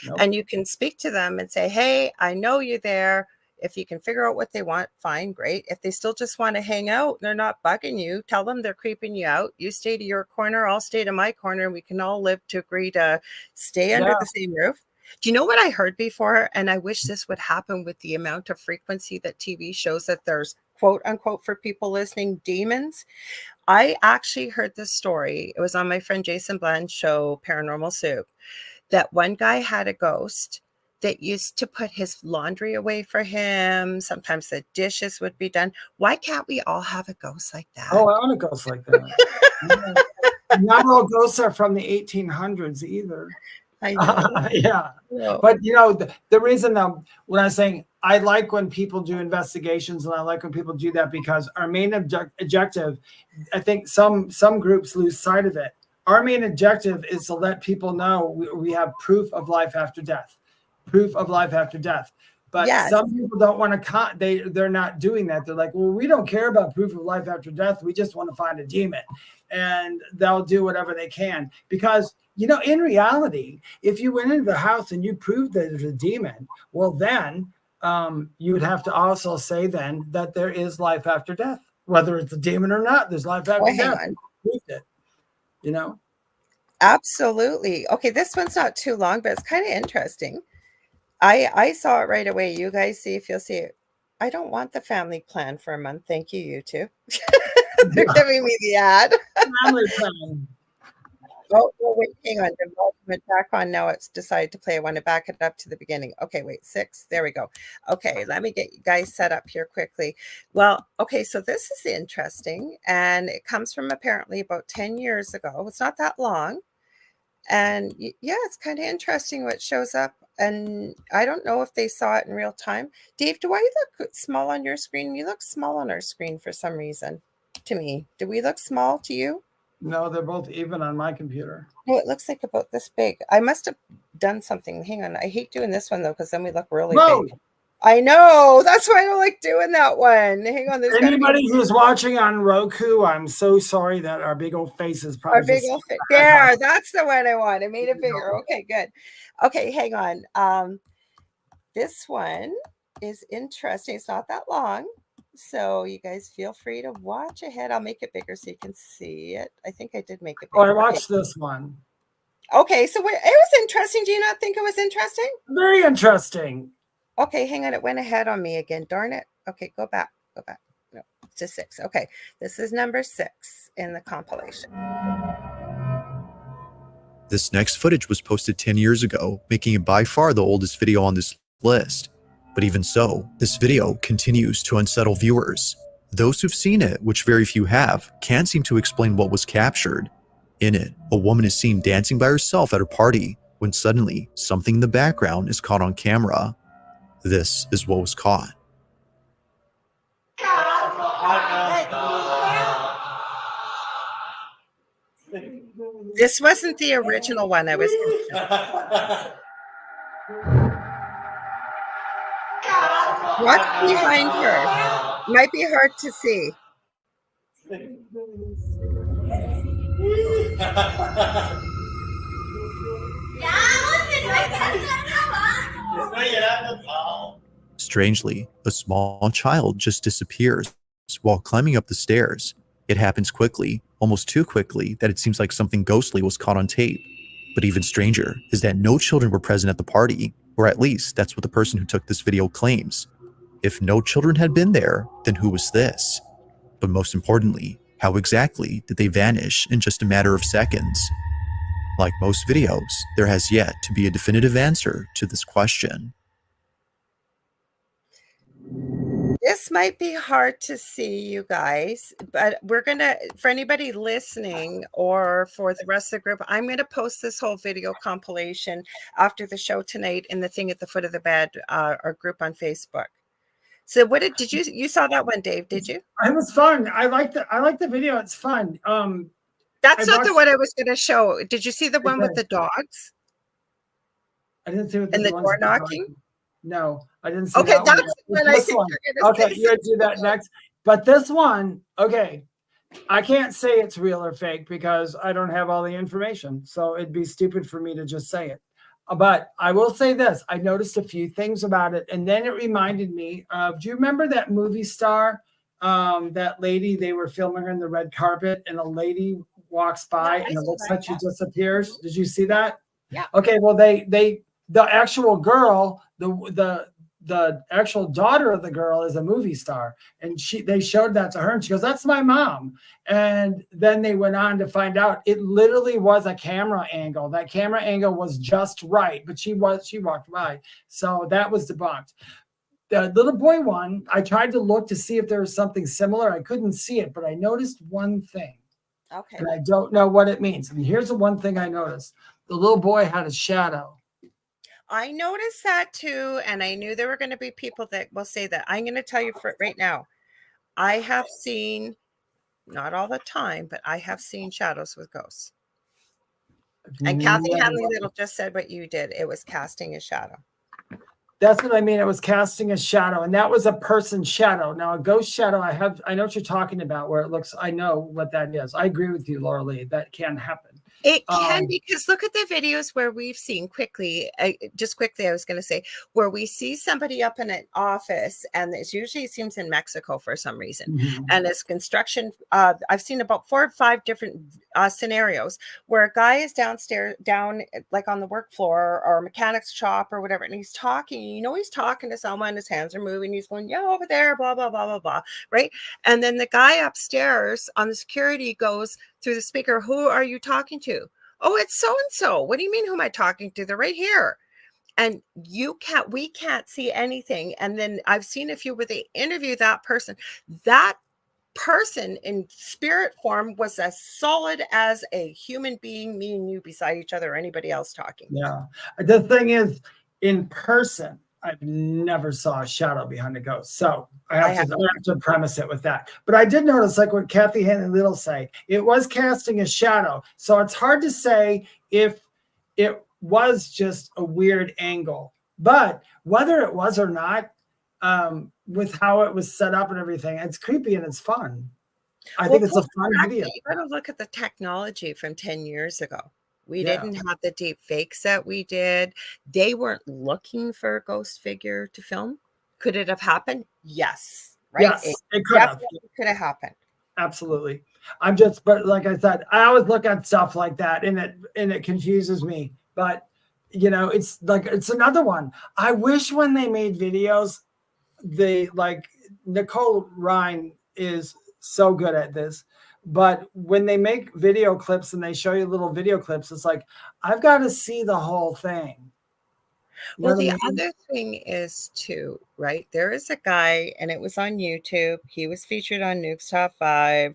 Nope. And you can speak to them and say, hey, I know you're there. If you can figure out what they want, fine, great. If they still just want to hang out, they're not bugging you, tell them they're creeping you out. You stay to your corner, I'll stay to my corner, and we can all live to agree to stay under the same roof. Do you know what I heard before? And I wish this would happen with the amount of frequency that TV shows that there's, quote unquote, for people listening, demons. I actually heard this story. It was on my friend Jason Bland's show, Paranormal Soup, that one guy had a ghost that used to put his laundry away for him. Sometimes the dishes would be done. Why can't we all have a ghost like that? Oh, I want a ghost like that. Not all ghosts are from the 1800s either. I know. Yeah. But the reason when I'm saying I like when people do investigations and I like when people do that because our main objective, I think some groups lose sight of it. Our main objective is to let people know we have proof of life after death. Proof of life after death. But some people don't want to, they're not doing that. They're like, well, we don't care about proof of life after death. We just want to find a demon. And they'll do whatever they can. Because, in reality, if you went into the house and you proved that there's a demon, well, then you would have to also say then that there is life after death. Whether it's a demon or not, there's life after death. Proved it, Absolutely. Okay, this one's not too long, but it's kind of interesting. I saw it right away. You guys see if you'll see it. I don't want the family plan for a month. Thank you, you two. They're giving me the ad. Family plan. Oh, wait, hang on. The went back on now. It's decided to play. I want to back it up to the beginning. Okay, wait, 6. There we go. Okay, let me get you guys set up here quickly. Well, okay, so this is interesting. And it comes from apparently about 10 years ago. It's not that long. And yeah, it's kind of interesting what shows up. And I don't know if they saw it in real time. Dave, do I look small on your screen? You look small on our screen for some reason to me. Do we look small to you? No, they're both even on my computer. No, it looks like about this big. I must have done something. Hang on. I hate doing this one, though, because then we look really big. I know. That's why I don't like doing that one. Hang on. Anybody who's watching on Roku, I'm so sorry that our big old face is probably our big old face. There, that's the one I want. I made it bigger. Okay, good. Okay, hang on. This one is interesting. It's not that long. So you guys feel free to watch ahead. I'll make it bigger so you can see it. I think I did make it bigger. Oh, I watched this one. Okay, so it was interesting. Do you not think it was interesting? Very interesting. Okay, hang on. It went ahead on me again. Darn it. Okay, go back. Go back. No, to 6. Okay, this is number 6 in the compilation. This next footage was posted 10 years ago, making it by far the oldest video on this list. But even so, this video continues to unsettle viewers. Those who've seen it, which very few have, can't seem to explain what was captured. In it, a woman is seen dancing by herself at a party, when suddenly, something in the background is caught on camera. This is what was caught. This wasn't the original one I was What's behind her? Might be hard to see. Strangely, a small child just disappears while climbing up the stairs. It happens quickly, almost too quickly, that it seems like something ghostly was caught on tape. But even stranger is that no children were present at the party, or at least that's what the person who took this video claims. If no children had been there, then who was this? But most importantly, how exactly did they vanish in just a matter of seconds? Like most videos, there has yet to be a definitive answer to this question. This might be hard to see, you guys, but we're going to, for anybody listening or for the rest of the group, I'm going to post this whole video compilation after the show tonight in the thing at the foot of the bed, our group on Facebook. So what did you saw that one, Dave, did you? It was fun. I like the video. It's fun. That's not the one I was going to show. Did you see the one with the dogs? I didn't see what and the door knocking. No, I didn't see okay, that that's one. what I think one. you're going to say. Okay, you're going to do that next. But this one, okay, I can't say it's real or fake because I don't have all the information. So it'd be stupid for me to just say it. But I will say this. I noticed a few things about it. And then it reminded me of, do you remember that movie star, that lady, they were filming her in the red carpet and a lady walks by and it looks like she disappears. Did you see that? Yeah. Okay. Well, the actual girl, the actual daughter of the girl is a movie star, and they showed that to her, and she goes, "That's my mom." And then they went on to find out it literally was a camera angle. That camera angle was just right, but she walked by, so that was debunked. The little boy one, I tried to look to see if there was something similar. I couldn't see it, but I noticed one thing. Okay. And I don't know what it means. And here's the one thing I noticed. The little boy had a shadow. I noticed that too, and I knew there were going to be people that will say that. I'm going to tell you for right now, I have seen, not all the time, but I have seen shadows with ghosts. And Kathy Hanley Little just said what you did. It was casting a shadow. That's what I mean. It was casting a shadow, and that was a person's shadow. Now, a ghost shadow, I know what you're talking about, where it looks, I know what that is. I agree with you, Lorilei. That can happen. It can, because look at the videos where we've seen just quickly, I was going to say, where we see somebody up in an office, and it seems in Mexico for some reason. Mm-hmm. And it's construction. I've seen about 4 or 5 different scenarios where a guy is down like on the work floor or a mechanic's shop or whatever, and he's talking. He's talking to someone, his hands are moving. He's going, yeah, over there, blah, blah, blah, blah, blah, right? And then the guy upstairs on the security goes through the speaker, who are you talking to? Oh, it's so-and-so. What do you mean, who am I talking to? They're right here. And we can't see anything. And then I've seen a few where they interview that person. That person in spirit form was as solid as a human being, me and you beside each other, or anybody else talking. Yeah. The thing is, in person, I've never saw a shadow behind a ghost. So I have to premise it with that. But I did notice, like what Kathy Hanley Little say, it was casting a shadow. So it's hard to say if it was just a weird angle. But whether it was or not, with how it was set up and everything, it's creepy and it's fun. I think it's a fun video. You got to look at the technology from 10 years ago. We didn't have the deep fakes that we did. They weren't looking for a ghost figure to film. Could it have happened? Yes. Right? Yes, it could have. Could have happened. Absolutely. I'm just, but like I said, I always look at stuff like that, and it confuses me. But you know, it's like it's another one. I wish when they made videos, they like Nicole Ryan is so good at this. But when they make video clips and they show you little video clips, it's like I've got to see the whole thing. You Well, know the what I mean? other thing is too, right? There is a guy, and it was on YouTube. He was featured on Nuke's Top 5,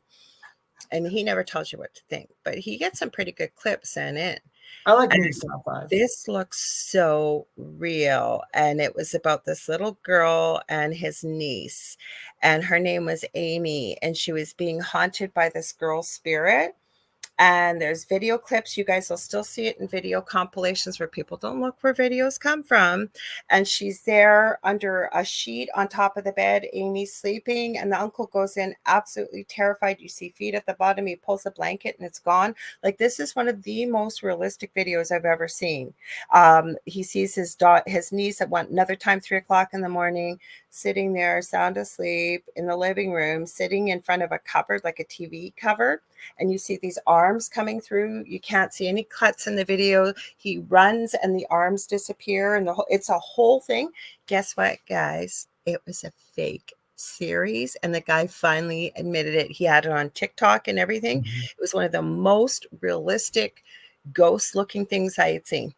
and he never tells you what to think, but he gets some pretty good clips sent in. I like And Nuke's Top 5. this looks so real. And it was about this little girl and his niece, and her name was Amy, and she was being haunted by this girl spirit. And there's video clips. You guys will still see it in video compilations where people don't look where videos come from. And she's there under a sheet on top of the bed. Amy's sleeping, and the uncle goes in absolutely terrified. You see feet at the bottom. He pulls a blanket and it's gone. Like, this is one of the most realistic videos I've ever seen. He sees his niece at another time, 3 o'clock in the morning, sitting there sound asleep in the living room, sitting in front of a cupboard, like a TV cupboard. And you see these arms coming through. You can't see any cuts in the video. He runs and the arms disappear, and it's a whole thing. Guess what, guys? It was a fake series, and the guy finally admitted it. He had it on TikTok and everything. It was one of the most realistic ghost looking things I had seen,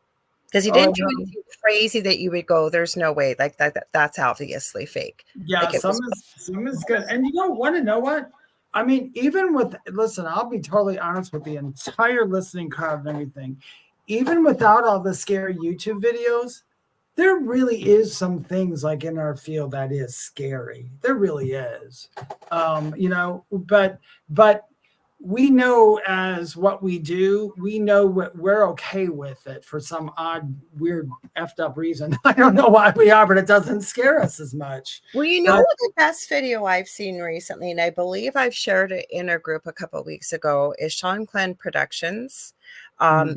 because he didn't do anything crazy that you would go, there's no way, like that's obviously fake. Yeah, like some is good. And you don't want to know what? I mean, even with, listen, I'll be totally honest with the entire listening crowd and everything. Even without all the scary YouTube videos, there really is some things like in our field that is scary. There really is. You know, but we know as what we do, we know what we're okay with it for some odd, weird, effed up reason. I don't know why we are, but it doesn't scare us as much. Well, you know, the best video I've seen recently, and I believe I've shared it in our group a couple of weeks ago, is Sean Glenn Productions.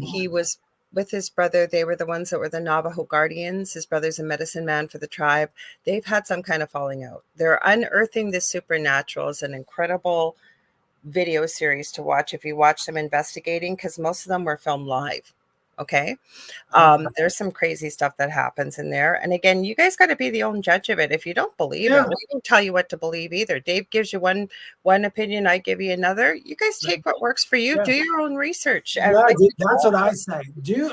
He was with his brother. They were the ones that were the Navajo Guardians. His brother's a medicine man for the tribe. They've had some kind of falling out. They're unearthing the supernatural. Is an incredible video series to watch if you watch them investigating, because most of them were filmed live. Okay. There's some crazy stuff that happens in there. And again, you guys got to be the own judge of it. If you don't believe it, we don't tell you what to believe either. Dave gives you one opinion, I give you another. You guys take what works for you. Do your own research. Yeah, that's what I say.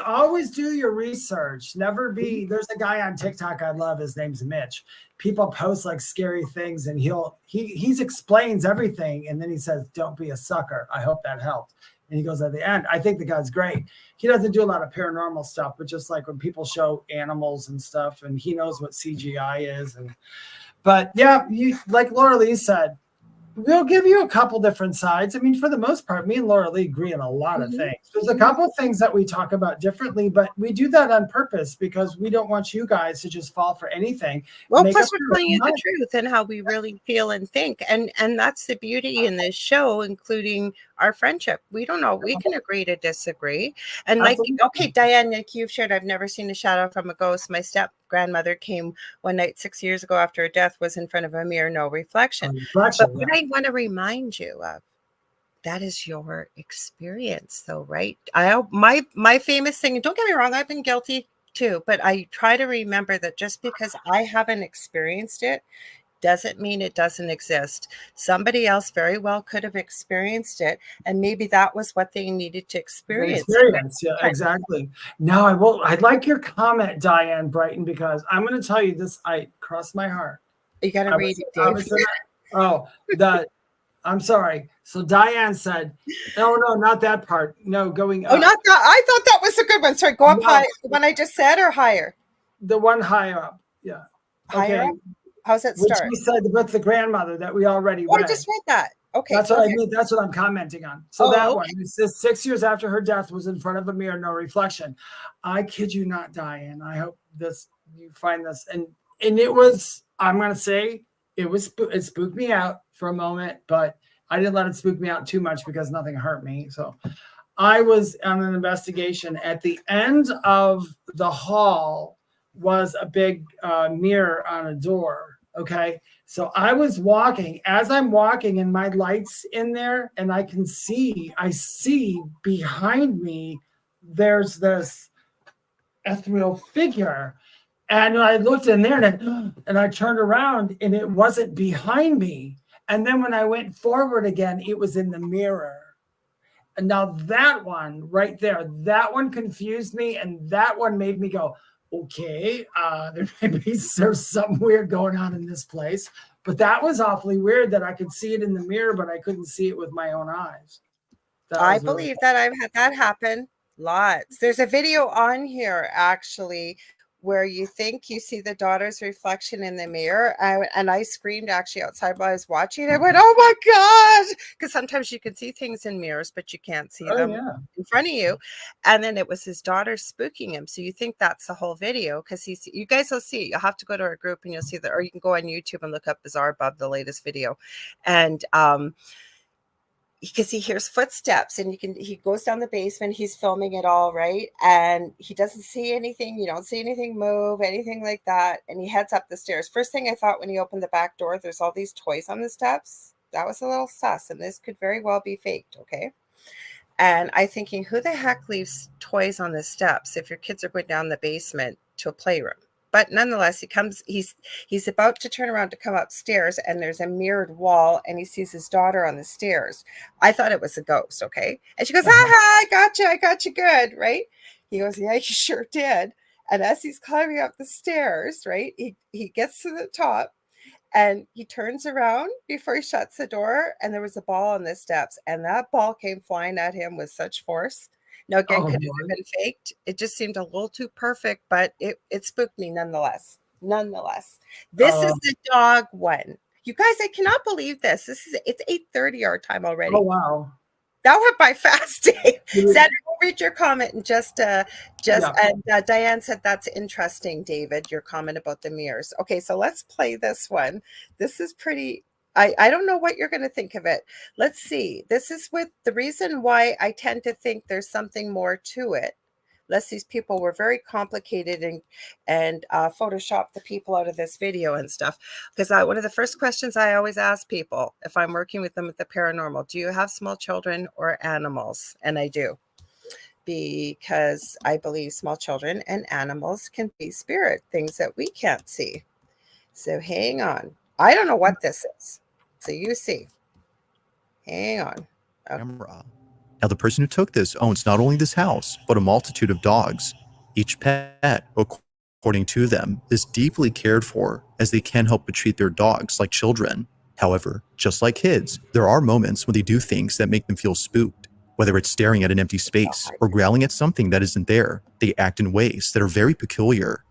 Always do your research. Never be, there's a guy on TikTok I love, his name's Mitch. People post like scary things, and he explains everything, and then he says, don't be a sucker. I hope that helped. And he goes at the end, I think the guy's great. He doesn't do a lot of paranormal stuff, but just like when people show animals and stuff, and he knows what CGI is. But yeah, like Lorilei said, we'll give you a couple different sides. I mean, for the most part, me and Lorilei agree on a lot of things. There's a couple of things that we talk about differently, but we do that on purpose because we don't want you guys to just fall for anything. Well, plus we're telling you the truth and how we really feel and think. And that's the beauty in this show, including our friendship. We don't know. We can agree to disagree. And like, okay, Diane, like you've shared, I've never seen a shadow from a ghost. My step-grandmother came one night 6 years ago after her death, was in front of a mirror, no reflection. But what I want to remind you of, that is your experience though, right? My famous thing, and don't get me wrong, I've been guilty too, but I try to remember that just because I haven't experienced it doesn't mean it doesn't exist. Somebody else very well could have experienced it, and maybe that was what they needed to experience. Yeah, exactly. Now I'd like your comment, Diane Brighton, because I'm going to tell you this. I crossed my heart. You got to read it, Dave. I'm sorry. So Diane said, "Oh no, not that part. No, going up." Oh, not that. I thought that was a good one. Sorry, go up high. The one I just said, or higher? The one higher up. Yeah. Higher. Okay. How's that start? Which we said with the grandmother that we already read. I just read that. Okay. That's what I mean. That's what I'm commenting on. So one, it says 6 years after her death, was in front of a mirror, no reflection. I kid you not, Diane. I hope you find this. And it was, I'm going to say, it spooked me out for a moment, but I didn't let it spook me out too much because nothing hurt me. So I was on an investigation. At the end of the hall was a big mirror on a door. Okay. So I was walking, as I'm walking, and my light's in there, and I see behind me, there's this ethereal figure. And I looked in there and I turned around and it wasn't behind me. And then when I went forward again, it was in the mirror. And now that one right there, that one confused me. And that one made me go, okay, there's something weird going on in this place. But that was awfully weird that I could see it in the mirror, but I couldn't see it with my own eyes. I believe that I've had that happen lots. There's a video on here actually where you think you see the daughter's reflection in the mirror. And I screamed actually outside while I was watching it. I went, oh my God. Because sometimes you can see things in mirrors, but you can't see them in front of you. And then it was his daughter spooking him. So you think that's the whole video because you guys will see it. You'll have to go to our group and you'll see that, or you can go on YouTube and look up Bizarre Bub, the latest video. And because he hears footsteps and he goes down the basement, he's filming it all, right? And he doesn't see anything. You don't see anything move, anything like that. And he heads up the stairs. First thing I thought when he opened the back door, there's all these toys on the steps. That was a little sus. And this could very well be faked. Okay. And I thinking, who the heck leaves toys on the steps if your kids are going down the basement to a playroom? But nonetheless, he's about to turn around to come upstairs and there's a mirrored wall and he sees his daughter on the stairs. I thought it was a ghost, okay? And she goes, I got you good, right? He goes, yeah, you sure did. And as he's climbing up the stairs, right, he gets to the top and he turns around before he shuts the door and there was a ball on the steps and that ball came flying at him with such force. Now, again, could it have been faked? It just seemed a little too perfect, but it spooked me nonetheless. This is the dog one. You guys, I cannot believe this. It's 8:30 our time already. Oh, wow. That went by fast, Dave. Sandra, we'll read your comment and and Diane said that's interesting, David, your comment about the mirrors. Okay, so let's play this one. This is pretty... I don't know what you're going to think of it. Let's see. This is with the reason why I tend to think there's something more to it. Unless these people were very complicated and photoshopped the people out of this video and stuff. Because one of the first questions I always ask people if I'm working with them with the paranormal, do you have small children or animals? And I do. Because I believe small children and animals can be spirit, things that we can't see. So hang on. I don't know what this is. So you see. Hang on. Okay. Now, the person who took this owns not only this house, but a multitude of dogs. Each pet, according to them, is deeply cared for, as they can't help but treat their dogs like children. However, just like kids, there are moments when they do things that make them feel spooked. Whether it's staring at an empty space or growling at something that isn't there, they act in ways that are very peculiar.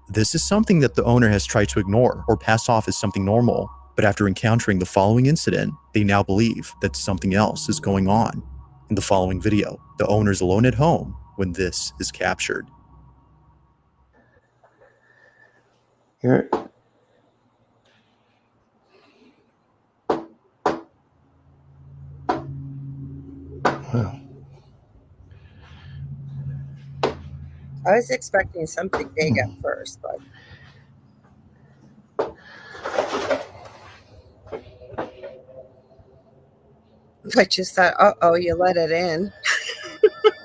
This is something that the owner has tried to ignore or pass off as something normal, but after encountering the following incident, they now believe that something else is going on. In the following video, the owner is alone at home when this is captured. Here. Wow. I was expecting something big at first, but I just thought, uh-oh, you let it in.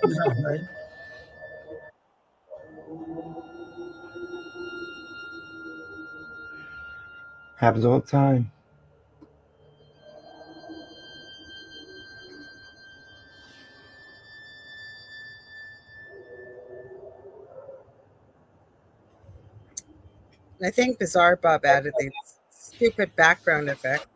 Yeah, right. Happens all the time. I think Bizarre Bob added the stupid background effect.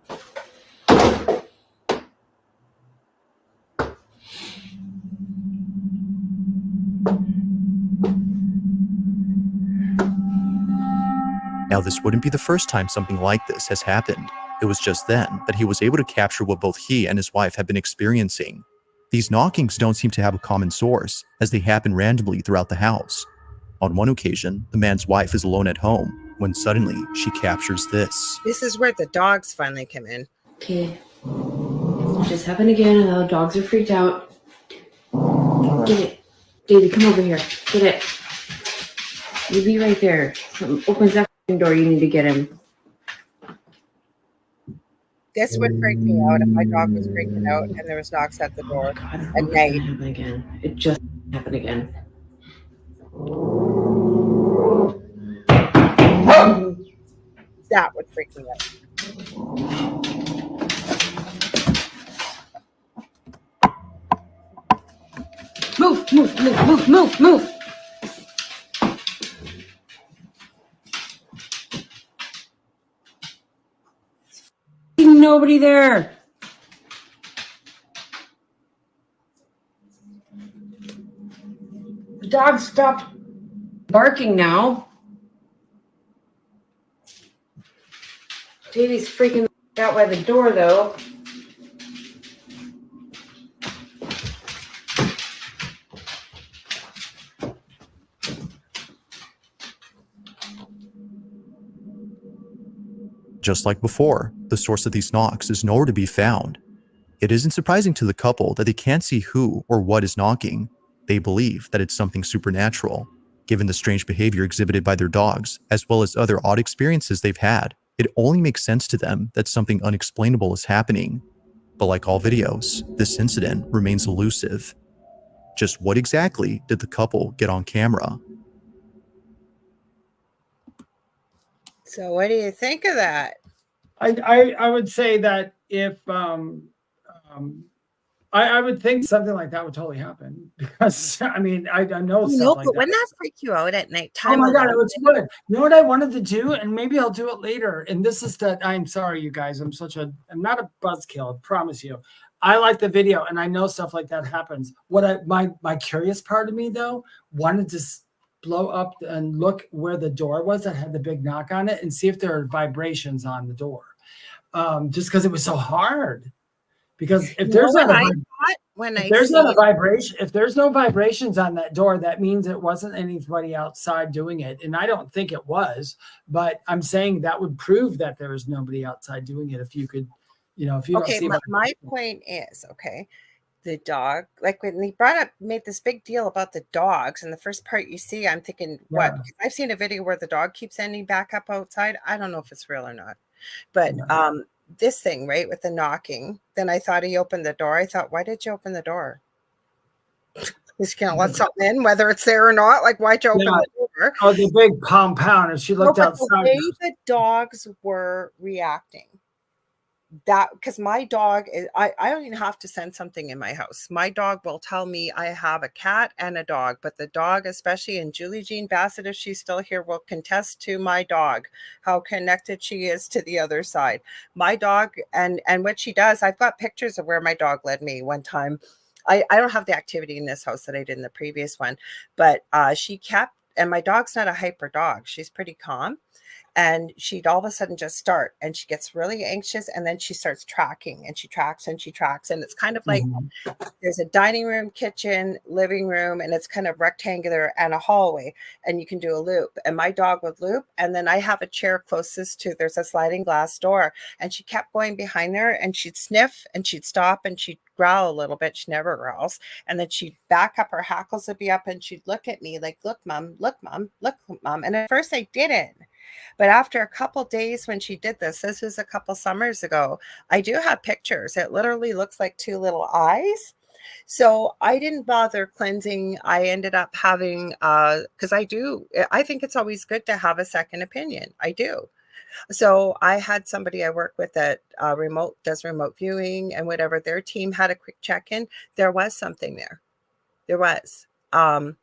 Now, this wouldn't be the first time something like this has happened. It was just then that he was able to capture what both he and his wife had been experiencing. These knockings don't seem to have a common source, as they happen randomly throughout the house. On one occasion, the man's wife is alone at home when suddenly she captures this. This is where the dogs finally come in. Okay. Just happened again and the dogs are freaked out. Get it. David, come over here. Get it. You be right there. Something opens that door, you need to get him. This would freak me out if my dog was freaking out and there was knocks at the door God, I don't at know if it's night. gonna happen again. It just happened again. That would freak me out. Move, move, move, move, move, move. Nobody there. The dog stopped barking now. Davey's freaking out by the door though. Just like before, the source of these knocks is nowhere to be found. It isn't surprising to the couple that they can't see who or what is knocking. They believe that it's something supernatural. Given the strange behavior exhibited by their dogs, as well as other odd experiences they've had, it only makes sense to them that something unexplainable is happening. But like all videos, this incident remains elusive. Just what exactly did the couple get on camera? So what do you think of that? I would say that if I would think something like that would totally happen because I mean I know stuff No, like but that. wouldn't that freak you out at night Oh time? my God, it was good. You know what I wanted to do, and maybe I'll do it later. And this is that I'm sorry, you guys. I'm not a buzzkill. I promise you. I like the video, and I know stuff like that happens. My curious part of me though wanted to blow up and look where the door was that had the big knock on it, and see if there are vibrations on the door. Just because it was so hard. Because if there's not a vibration, if there's no vibrations on that door, that means it wasn't anybody outside doing it. And I don't think it was, but I'm saying that would prove that there was nobody outside doing it. If you could, if you don't see my point is, the dog, like when they made this big deal about the dogs, and the first part you see, I'm thinking, what? Because I've seen a video where the dog keeps ending back up outside. I don't know if it's real or not, but this thing, right, with the knocking, then I thought he opened the door. I thought, why did you open the door? Because you can't let something in, whether it's there or not. Like, why'd you open the door? Oh, the big compound. And she looked outside. The way the dogs were reacting, that because my dog is, I don't even have to send something in my house. My dog will tell me I have a cat and a dog, but the dog, especially, and Julie Jean Bassett, if she's still here, will contest to my dog how connected she is to the other side. My dog and what she does, I've got pictures of where my dog led me one time. I don't have the activity in this house that I did in the previous one, but she kept, and my dog's not a hyper dog. She's pretty calm. And she'd all of a sudden just start, and she gets really anxious, and then she starts tracking, and she tracks and she tracks. And it's kind of like there's a dining room, kitchen, living room, and it's kind of rectangular, and a hallway, and you can do a loop. And my dog would loop, and then I have a chair closest to, there's a sliding glass door, and she kept going behind there, and she'd sniff, and she'd stop, and she'd growl a little bit. She never growls. And then she'd back up, her hackles would be up, and she'd look at me like, look, mom, look, mom, look, mom. And at first I didn't. But after a couple days when she did this was a couple summers ago, I do have pictures. It literally looks like two little eyes. So I didn't bother cleansing. I ended up having, because I think it's always good to have a second opinion. I do. So I had somebody I work with that does remote viewing and whatever. Their team had a quick check-in. There was something there. There was. Don't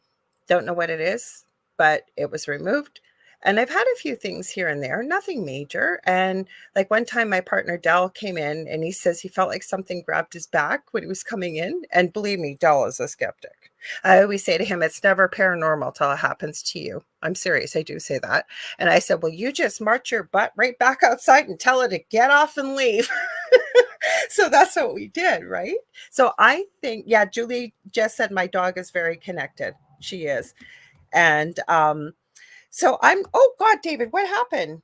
know what it is, but it was removed. And I've had a few things here and there, nothing major. And like one time my partner Dell came in and he says he felt like something grabbed his back when he was coming in. And believe me, Dell is a skeptic. I always say to him, it's never paranormal till it happens to you. I'm serious. I do say that. And I said, well, you just march your butt right back outside and tell it to get off and leave. So that's what we did, right? So I think, yeah, Julie just said my dog is very connected. She is. And, so oh God, David, what happened?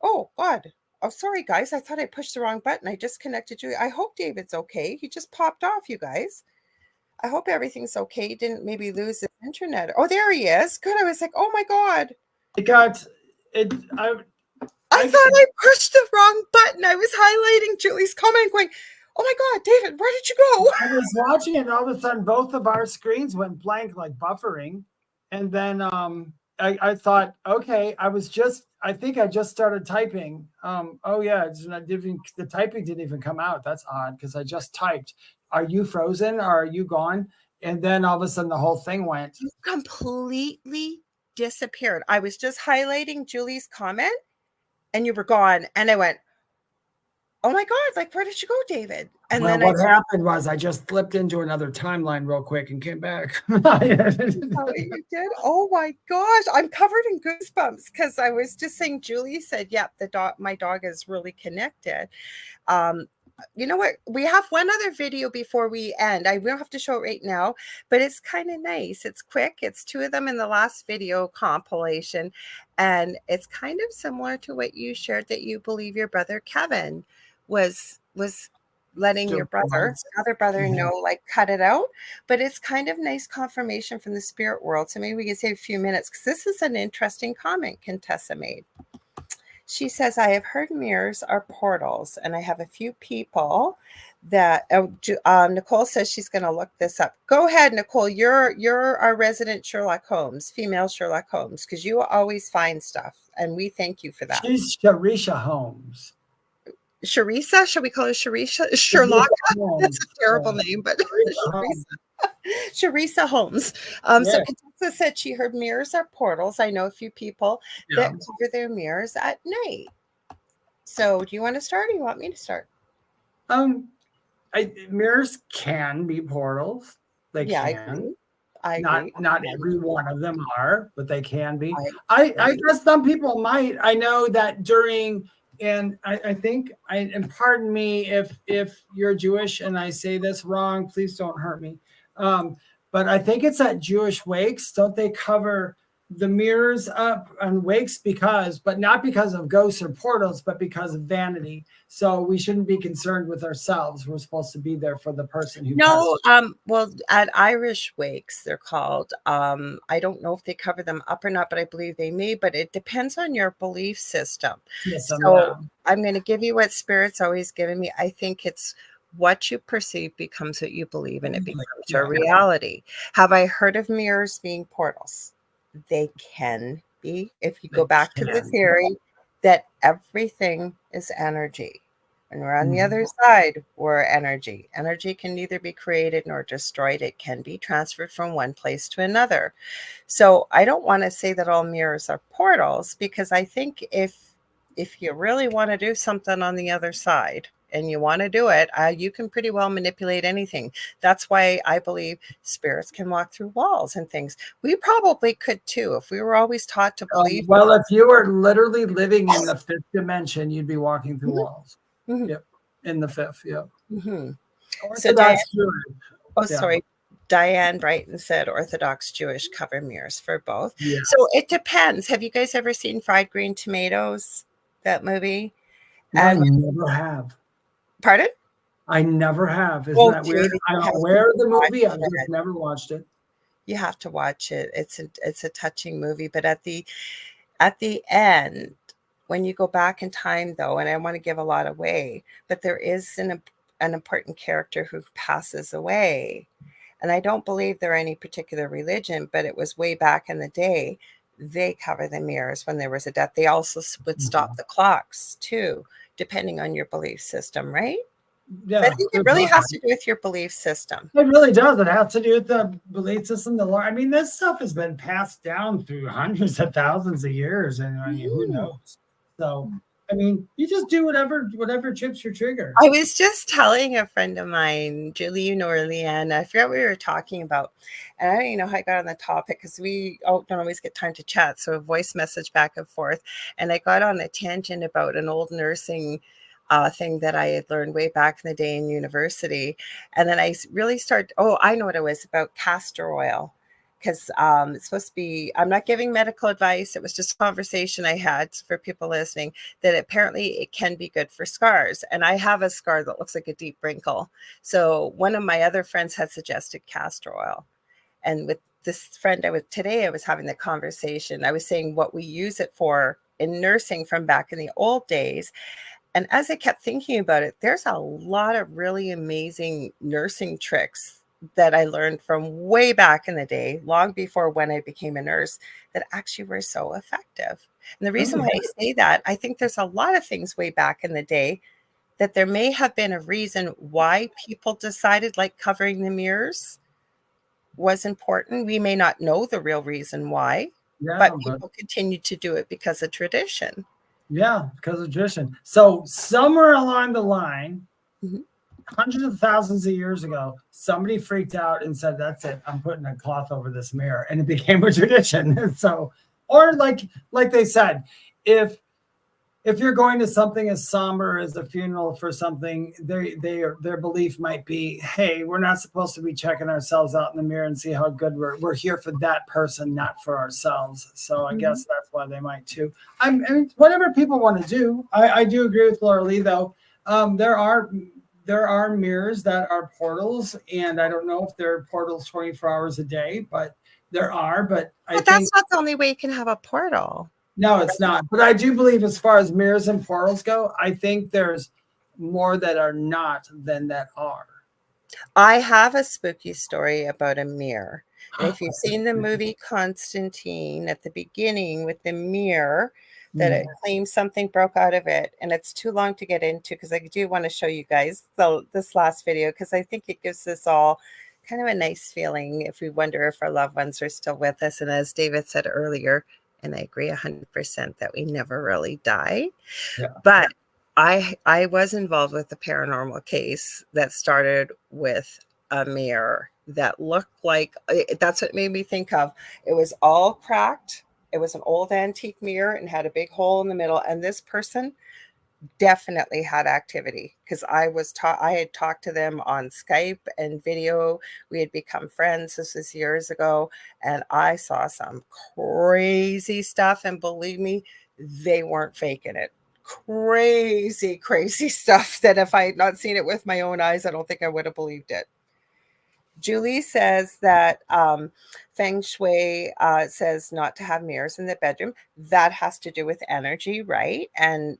Oh God. Oh, sorry guys. I thought I pushed the wrong button. I disconnected you. I hope David's okay. He just popped off, you guys. I hope everything's okay. He didn't maybe lose his internet. Oh, there he is. Good. I was like, oh my God. It got it. I thought I pushed the wrong button. I was highlighting Julie's comment going, oh my God, David, where did you go? I was watching it, and all of a sudden both of our screens went blank, like buffering. And then I thought, okay, I think I just started typing. Oh yeah, the typing didn't even come out. That's odd because I just typed. Are you frozen? Or are you gone? And then all of a sudden the whole thing went. You completely disappeared. I was just highlighting Julie's comment and you were gone. And I went, oh my God, like, where did you go, David? And well, then what happened was I just flipped into another timeline real quick and came back. Oh, you did? Oh my gosh, I'm covered in goosebumps because I was just saying, Julie said, yep, my dog is really connected. You know what? We have one other video before we end. I will have to show it right now, but it's kind of nice. It's quick. It's 2 of them in the last video compilation. And it's kind of similar to what you shared, that you believe your brother Kevin was letting your other brother know, like, cut it out. But it's kind of nice confirmation from the spirit world. So maybe we can save a few minutes because this is an interesting comment Contessa made. She says, I have heard mirrors are portals, and I have a few people that Nicole says she's going to look this up. Go ahead, Nicole. You're our resident Sherlock Holmes, female Sherlock Holmes, because you always find stuff, and we thank you for that. She's Sharisha Holmes. Sharisa? Shall we call her Sharisha? Sherlock? That's a terrible name, but Sharisa Holmes. So Contessa said she heard mirrors are portals. I know a few people that cover their mirrors at night. So do you want to start, or you want me to start? Mirrors can be portals. They can. I agree. Not every one of them are, but they can be. I guess some people might. I know that during, and I think, and pardon me if you're Jewish and I say this wrong, please don't hurt me. But I think it's at Jewish wakes, don't they cover the mirrors up on wakes but not because of ghosts or portals, but because of vanity. So we shouldn't be concerned with ourselves. We're supposed to be there for the person who well, at Irish wakes, they're called. I don't know if they cover them up or not, but I believe they may, but it depends on your belief system. Yes, so I'm going to give you what Spirit's always given me. I think it's what you perceive becomes what you believe, and it becomes your reality. Have I heard of mirrors being portals? They can be, if you go back to the theory that everything is energy. And we're on the other side, we're energy. Energy can neither be created nor destroyed. It can be transferred from one place to another. So I don't want to say that all mirrors are portals, because I think if you really want to do something on the other side, and you want to do it, you can pretty well manipulate anything. That's why I believe spirits can walk through walls and things. We probably could too, if we were always taught to believe. Well, if you were literally living in the 5th dimension, you'd be walking through walls. Yep, in the 5th. Yep. So Diane, Diane Brighton said Orthodox Jewish cover mirrors for both. Yes. So it depends. Have you guys ever seen Fried Green Tomatoes? That movie? I never have. Pardon? I never have. Isn't that weird? I'm aware of the movie. I've just never watched it. You have to watch it. It's a touching movie. But at the end, when you go back in time, though, and I want to give a lot away, but there is an important character who passes away. And I don't believe they're any particular religion, but it was way back in the day. They cover the mirrors when there was a death. They also would stop the clocks too, depending on your belief system, right? Yeah. I think it really has to do with your belief system. It really does. It has to do with the belief system. I mean, this stuff has been passed down through hundreds of thousands of years, and I mean, who knows? So, I mean, you just do whatever chips your trigger. I was just telling a friend of mine, Julie, you know her, Leanne, I forgot what we were talking about. And I don't even know how I got on the topic, because we don't always get time to chat. So a voice message back and forth. And I got on a tangent about an old nursing thing that I had learned way back in the day in university. And then I really started, I know what it was, about castor oil. Because it's supposed to be, I'm not giving medical advice. It was just a conversation I had for people listening, that apparently it can be good for scars. And I have a scar that looks like a deep wrinkle. So one of my other friends had suggested castor oil. And with this friend I was having the conversation. I was saying what we use it for in nursing from back in the old days. And as I kept thinking about it, there's a lot of really amazing nursing tricks that I learned from way back in the day, long before when I became a nurse, that actually were so effective. And the reason why I say that, I think there's a lot of things way back in the day that there may have been a reason why people decided like covering the mirrors was important. We may not know the real reason why, but people continue to do it because of tradition. Yeah, because of tradition. So somewhere along the line, hundreds of thousands of years ago, somebody freaked out and said, "That's it. I'm putting a cloth over this mirror," and it became a tradition. So, or like they said, if you're going to something as somber as a funeral for something, their belief might be, hey, we're not supposed to be checking ourselves out in the mirror and see how good we're here for that person, not for ourselves. So I guess that's why they might too. I mean, whatever people want to do. I do agree with Lorilei though. There are mirrors that are portals, and I don't know if they're portals 24 hours a day, but there are. But that's not the only way you can have a portal. No, it's not. But I do believe as far as mirrors and portals go, I think there's more that are not than that are. I have a spooky story about a mirror. And if you've seen the movie Constantine, at the beginning with the mirror, that it claims something broke out of it. And it's too long to get into because I do want to show you guys this last video, because I think it gives us all kind of a nice feeling if we wonder if our loved ones are still with us. And as David said earlier, and I agree 100% that we never really die. Yeah. But I was involved with a paranormal case that started with a mirror that looked like, that's what it made me think of. It was all cracked. It was an old antique mirror and had a big hole in the middle. And this person definitely had activity, because I had talked to them on Skype and video. We had become friends. This was years ago, and I saw some crazy stuff, and believe me, they weren't faking it. Crazy stuff that if I had not seen it with my own eyes, I don't think I would have believed it. Julie says that Feng Shui says not to have mirrors in the bedroom. That has to do with energy, right? And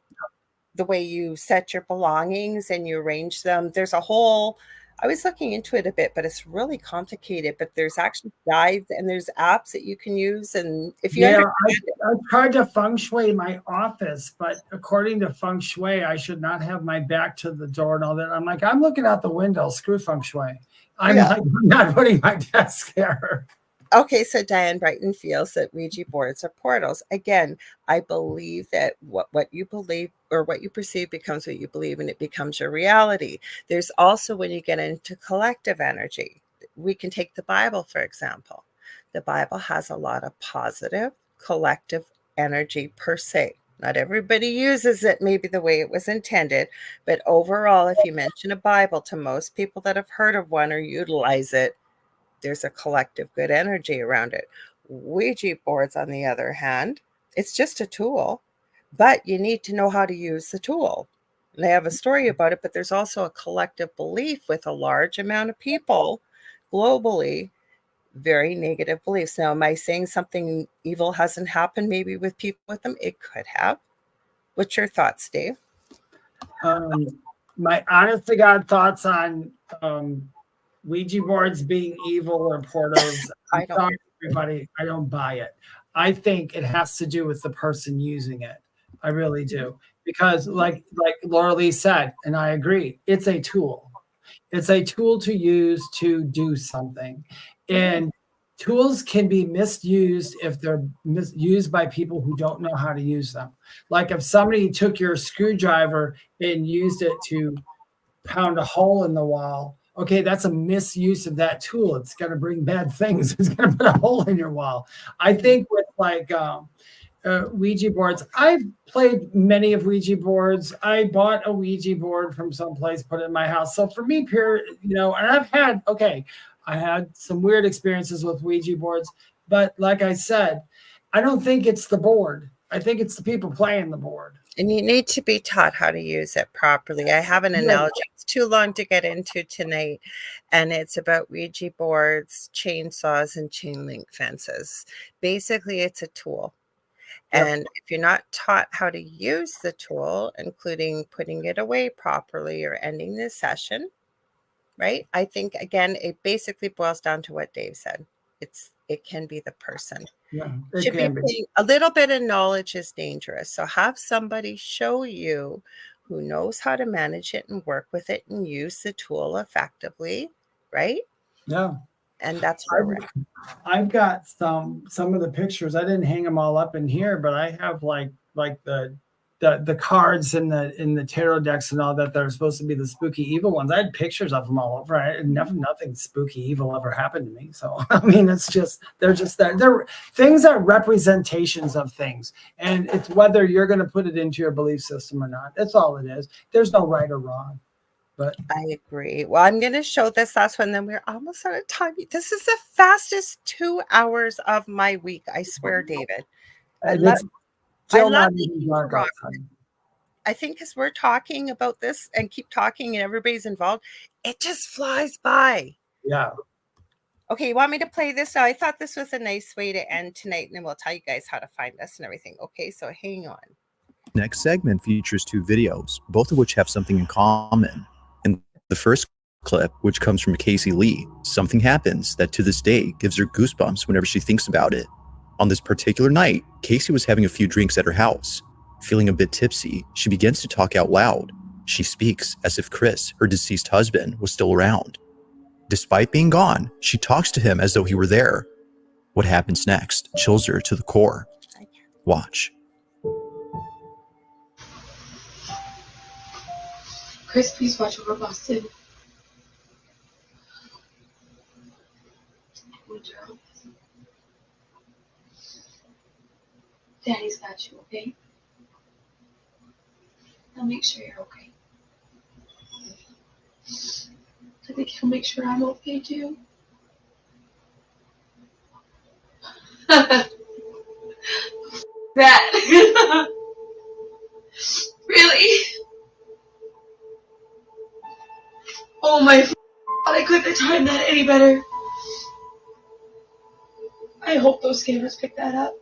the way you set your belongings and you arrange them. There's a whole, I was looking into it a bit, but it's really complicated. But there's actually guides and there's apps that you can use. And if you I tried to Feng Shui my office, but according to Feng Shui, I should not have my back to the door and all that. I'm like, I'm looking out the window. Screw Feng Shui. I'm not putting my desk there. Okay, so Diane Brighton feels that Ouija boards are portals. Again, I believe that what you believe or what you perceive becomes what you believe, and it becomes your reality. There's also when you get into collective energy. We can take the Bible, for example. The Bible has a lot of positive collective energy per se. Not everybody uses it maybe the way it was intended, but overall, if you mention a Bible to most people that have heard of one or utilize it, there's a collective good energy around it. Ouija boards, on the other hand, it's just a tool, but you need to know how to use the tool. And I have a story about it, but there's also a collective belief with a large amount of people globally, very negative beliefs. Now, am I saying something evil hasn't happened maybe with people with them? It could have. What's your thoughts, Dave? My honest to God thoughts on Ouija boards being evil or portals. Everybody, I don't buy it. I think it has to do with the person using it. I really do. Because like Lorilei said, and I agree, it's a tool. It's a tool to use to do something. And tools can be misused if they're misused by people who don't know how to use them. Like if somebody took your screwdriver and used it to pound a hole in the wall, okay, that's a misuse of that tool. It's going to bring bad things. It's going to put a hole in your wall. I think with like Ouija boards, I've played many of Ouija boards. I bought a Ouija board from someplace, put it in my house. So for me, and I had some weird experiences with Ouija boards. But like I said, I don't think it's the board. I think it's the people playing the board. And you need to be taught how to use it properly. I have an analogy. It's too long to get into tonight. And it's about Ouija boards, chainsaws, and chain link fences. Basically, it's a tool. Yep. And if you're not taught how to use the tool, including putting it away properly or ending the session, right? I think, again, it basically boils down to what Dave said. It can be the person. Yeah, A little bit of knowledge is dangerous. So have somebody show you who knows how to manage it and work with it and use the tool effectively, right? Yeah. And that's where we're at. I've got some of the pictures. I didn't hang them all up in here, but I have like the cards in the tarot decks and all that are supposed to be the spooky evil ones. I had pictures of them all over. Nothing spooky evil ever happened to me. So I mean, it's just they're things are representations of things, and it's whether you're going to put it into your belief system or not. That's all it is. There's no right or wrong. But I agree. Well, I'm going to show this last one, then we're almost out of time. This is the fastest 2 hours of my week. I swear, David. I think as we're talking about this and keep talking and everybody's involved, it just flies by. Yeah. Okay, you want me to play this now? I thought this was a nice way to end tonight, and then we'll tell you guys how to find us and everything. Okay, so hang on. Next segment features 2 videos, both of which have something in common. In the first clip, which comes from Casey Lee, something happens that to this day gives her goosebumps whenever she thinks about it. On this particular night, Casey was having a few drinks at her house. Feeling a bit tipsy, she begins to talk out loud. She speaks as if Chris, her deceased husband, was still around. Despite being gone, she talks to him as though he were there. What happens next chills her to the core. Watch. Chris, please watch over Boston. Daddy's got you, okay? I'll make sure you're okay. I think he'll make sure I'm okay too. That. Really? Oh my God, I couldn't have timed that any better. I hope those cameras pick that up.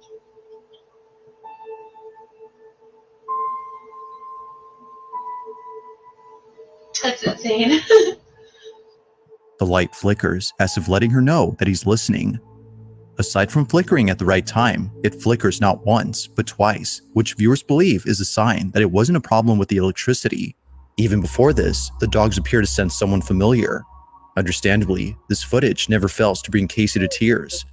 That's insane. The light flickers as if letting her know that he's listening. Aside from flickering at the right time, it flickers not once, but twice, which viewers believe is a sign that it wasn't a problem with the electricity. Even before this, the dogs appear to sense someone familiar. Understandably, this footage never fails to bring Casey to tears.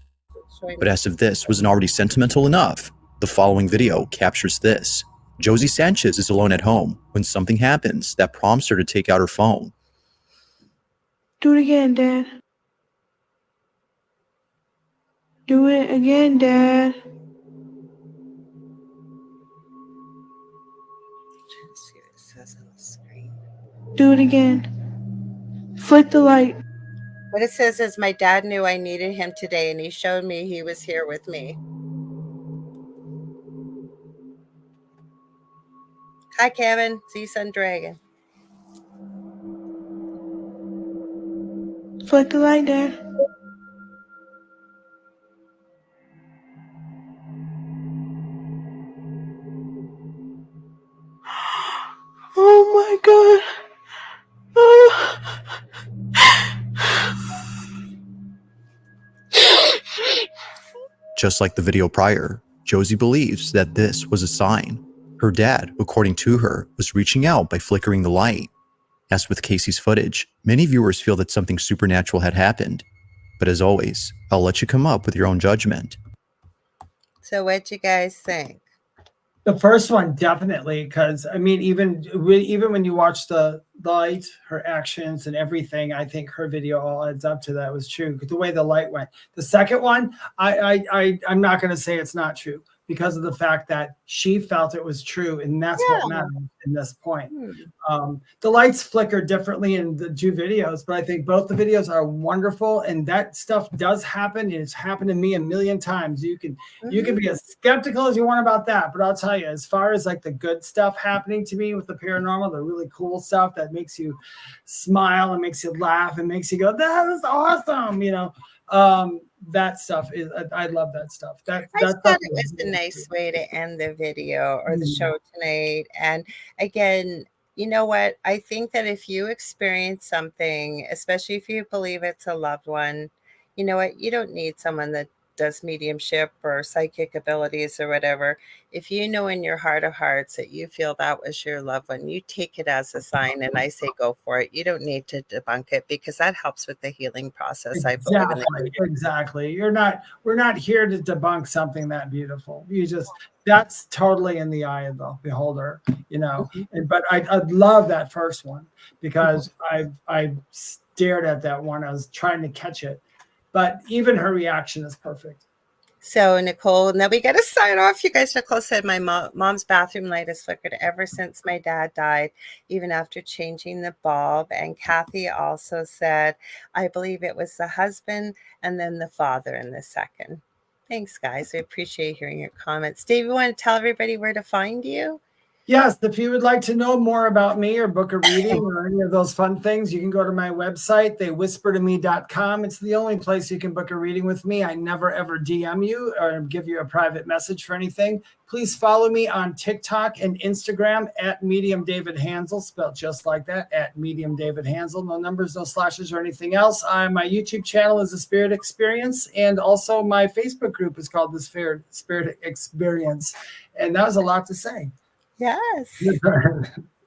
But as if this wasn't already sentimental enough, the following video captures this. Josie Sanchez is alone at home when something happens that prompts her to take out her phone. Do it again, Dad. Do it again, Dad. Do it again. Flick the light. What it says is, my dad knew I needed him today, and he showed me he was here with me. Hi, Kevin. See Sun Dragon. Flick the light, Dad. Oh my God. Oh. Just like the video prior, Josie believes that this was a sign. Her dad, according to her, was reaching out by flickering the light. As with Casey's footage, many viewers feel that something supernatural had happened. But as always, I'll let you come up with your own judgment. So what'd you guys think? The first one, definitely, because I mean, even when you watch the light, her actions and everything, I think her video all adds up to that was true. The way the light went. The second one, I'm not going to say it's not true because of the fact that she felt it was true, and that's what matters in this point. The lights flicker differently in the 2 videos, but I think both the videos are wonderful, and that stuff does happen. And it's happened to me a million times. You can be as skeptical as you want about that, but I'll tell you, as far as like the good stuff happening to me with the paranormal, the really cool stuff that makes you smile and makes you laugh and makes you go, that was awesome, you know. that stuff is, I love that stuff. I thought it was a nice way to end the video or the show tonight. And again, you know what? I think that if you experience something, especially if you believe it's a loved one, you know what? You don't need someone that does mediumship or psychic abilities or whatever. If you know in your heart of hearts that you feel that was your loved one, you take it as a sign, and I say go for it. You don't need to debunk it because that helps with the healing process. Exactly. We're not here to debunk something that beautiful. That's totally in the eye of the beholder, you know. But I love that first one because I stared at that one. I was trying to catch it, but even her reaction is perfect. So Nicole, now we got to sign off. You guys, Nicole said my mom's bathroom light has flickered ever since my dad died, even after changing the bulb. And Kathy also said, I believe it was the husband and then the father in the second. Thanks, guys. I appreciate hearing your comments. Dave, you want to tell everybody where to find you? Yes, if you would like to know more about me or book a reading or any of those fun things, you can go to my website, theywhispertome.com. It's the only place you can book a reading with me. I never, ever DM you or give you a private message for anything. Please follow me on TikTok and Instagram at Medium David Hanzel, spelled just like that, at Medium David Hanzel. No numbers, no slashes or anything else. My YouTube channel is The Spirit Experience, and also my Facebook group is called The Spirit Experience. And that was a lot to say. Yes.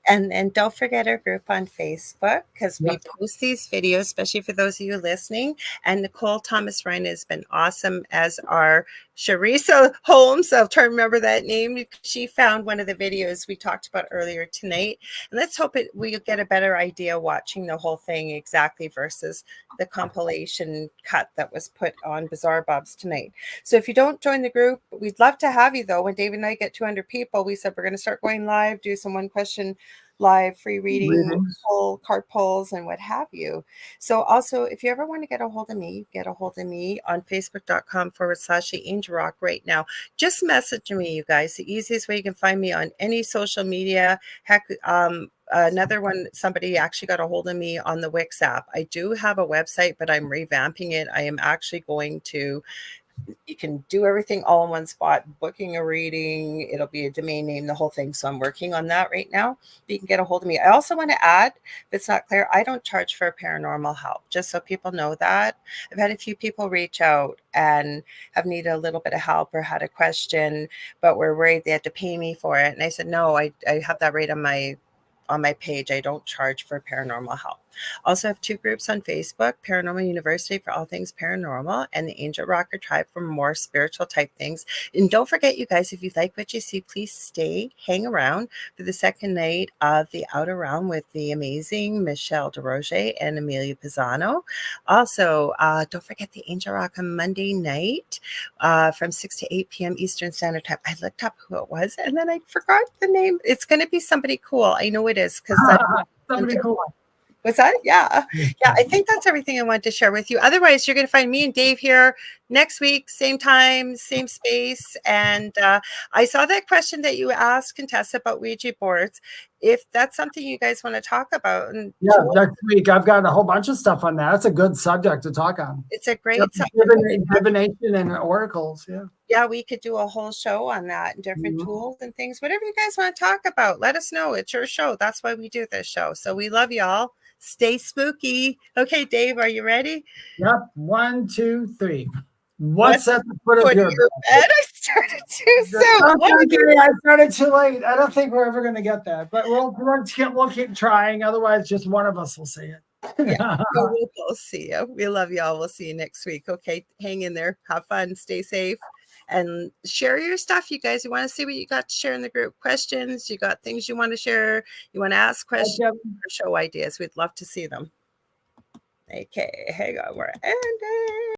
And don't forget our group on Facebook, because we post these videos, especially for those of you listening. And Nicole Thomas Ryan has been awesome as our Charissa Holmes. I'll try to remember that name. She found one of the videos we talked about earlier tonight. And let's hope we'll get a better idea watching the whole thing exactly versus the compilation cut that was put on Bizarre Bobs tonight. So if you don't join the group, we'd love to have you, though. When David and I get 200 people, we said we're going to start going live, do some one question live free reading, pull card pulls, and what have you. So also, if you ever want to get a hold of me on facebook.com/the Angel Rock right now. Just message me, you guys. The easiest way you can find me on any social media. Heck, another one, somebody actually got a hold of me on the Wix app. I do have a website, but I'm revamping it. I am actually going to, you can do everything all in one spot, booking a reading, it'll be a domain name, the whole thing. So I'm working on that right now. But you can get a hold of me. I also want to add, if it's not clear, I don't charge for paranormal help, just so people know that. I've had a few people reach out and have needed a little bit of help or had a question, but were worried they had to pay me for it. And I said, no, I have that right on my page. I don't charge for paranormal help. Also have two groups on Facebook, Paranormal University for all things paranormal, and the Angel Rocker Tribe for more spiritual type things. And don't forget, you guys, if you like what you see, please hang around for the second night of the Outer Realm with the amazing Michelle DeRoche and Amelia Pisano. Also, don't forget the Angel Rock on Monday night from 6 to 8 p.m. Eastern Standard Time. I looked up who it was, and then I forgot the name. It's going to be somebody cool. I know it is, because somebody cool. What's that? Yeah. I think that's everything I wanted to share with you. Otherwise, you're going to find me and Dave here next week, same time, same space. And I saw that question that you asked, Contessa, about Ouija boards. If that's something you guys want to talk about. Next week. I've got a whole bunch of stuff on that. That's a good subject to talk on. It's a great subject. Divination and oracles. Yeah, we could do a whole show on that and different tools and things. Whatever you guys want to talk about, let us know. It's your show. That's why we do this show. So we love y'all. Stay spooky. Okay, Dave, are you ready? Yep. 1, 2, 3. What's at the foot of your bed? I started too soon. Okay, I started too late. I don't think we're ever going to get that, but we'll keep trying. Otherwise, just one of us will see it. Yeah, we'll both see you. We love y'all. We'll see you next week. Okay, hang in there. Have fun. Stay safe. And share your stuff, you guys. You want to see what you got to share in the group. Questions, you got things you want to share, you want to ask questions or show ideas. We'd love to see them. Okay, hang on. We're ending.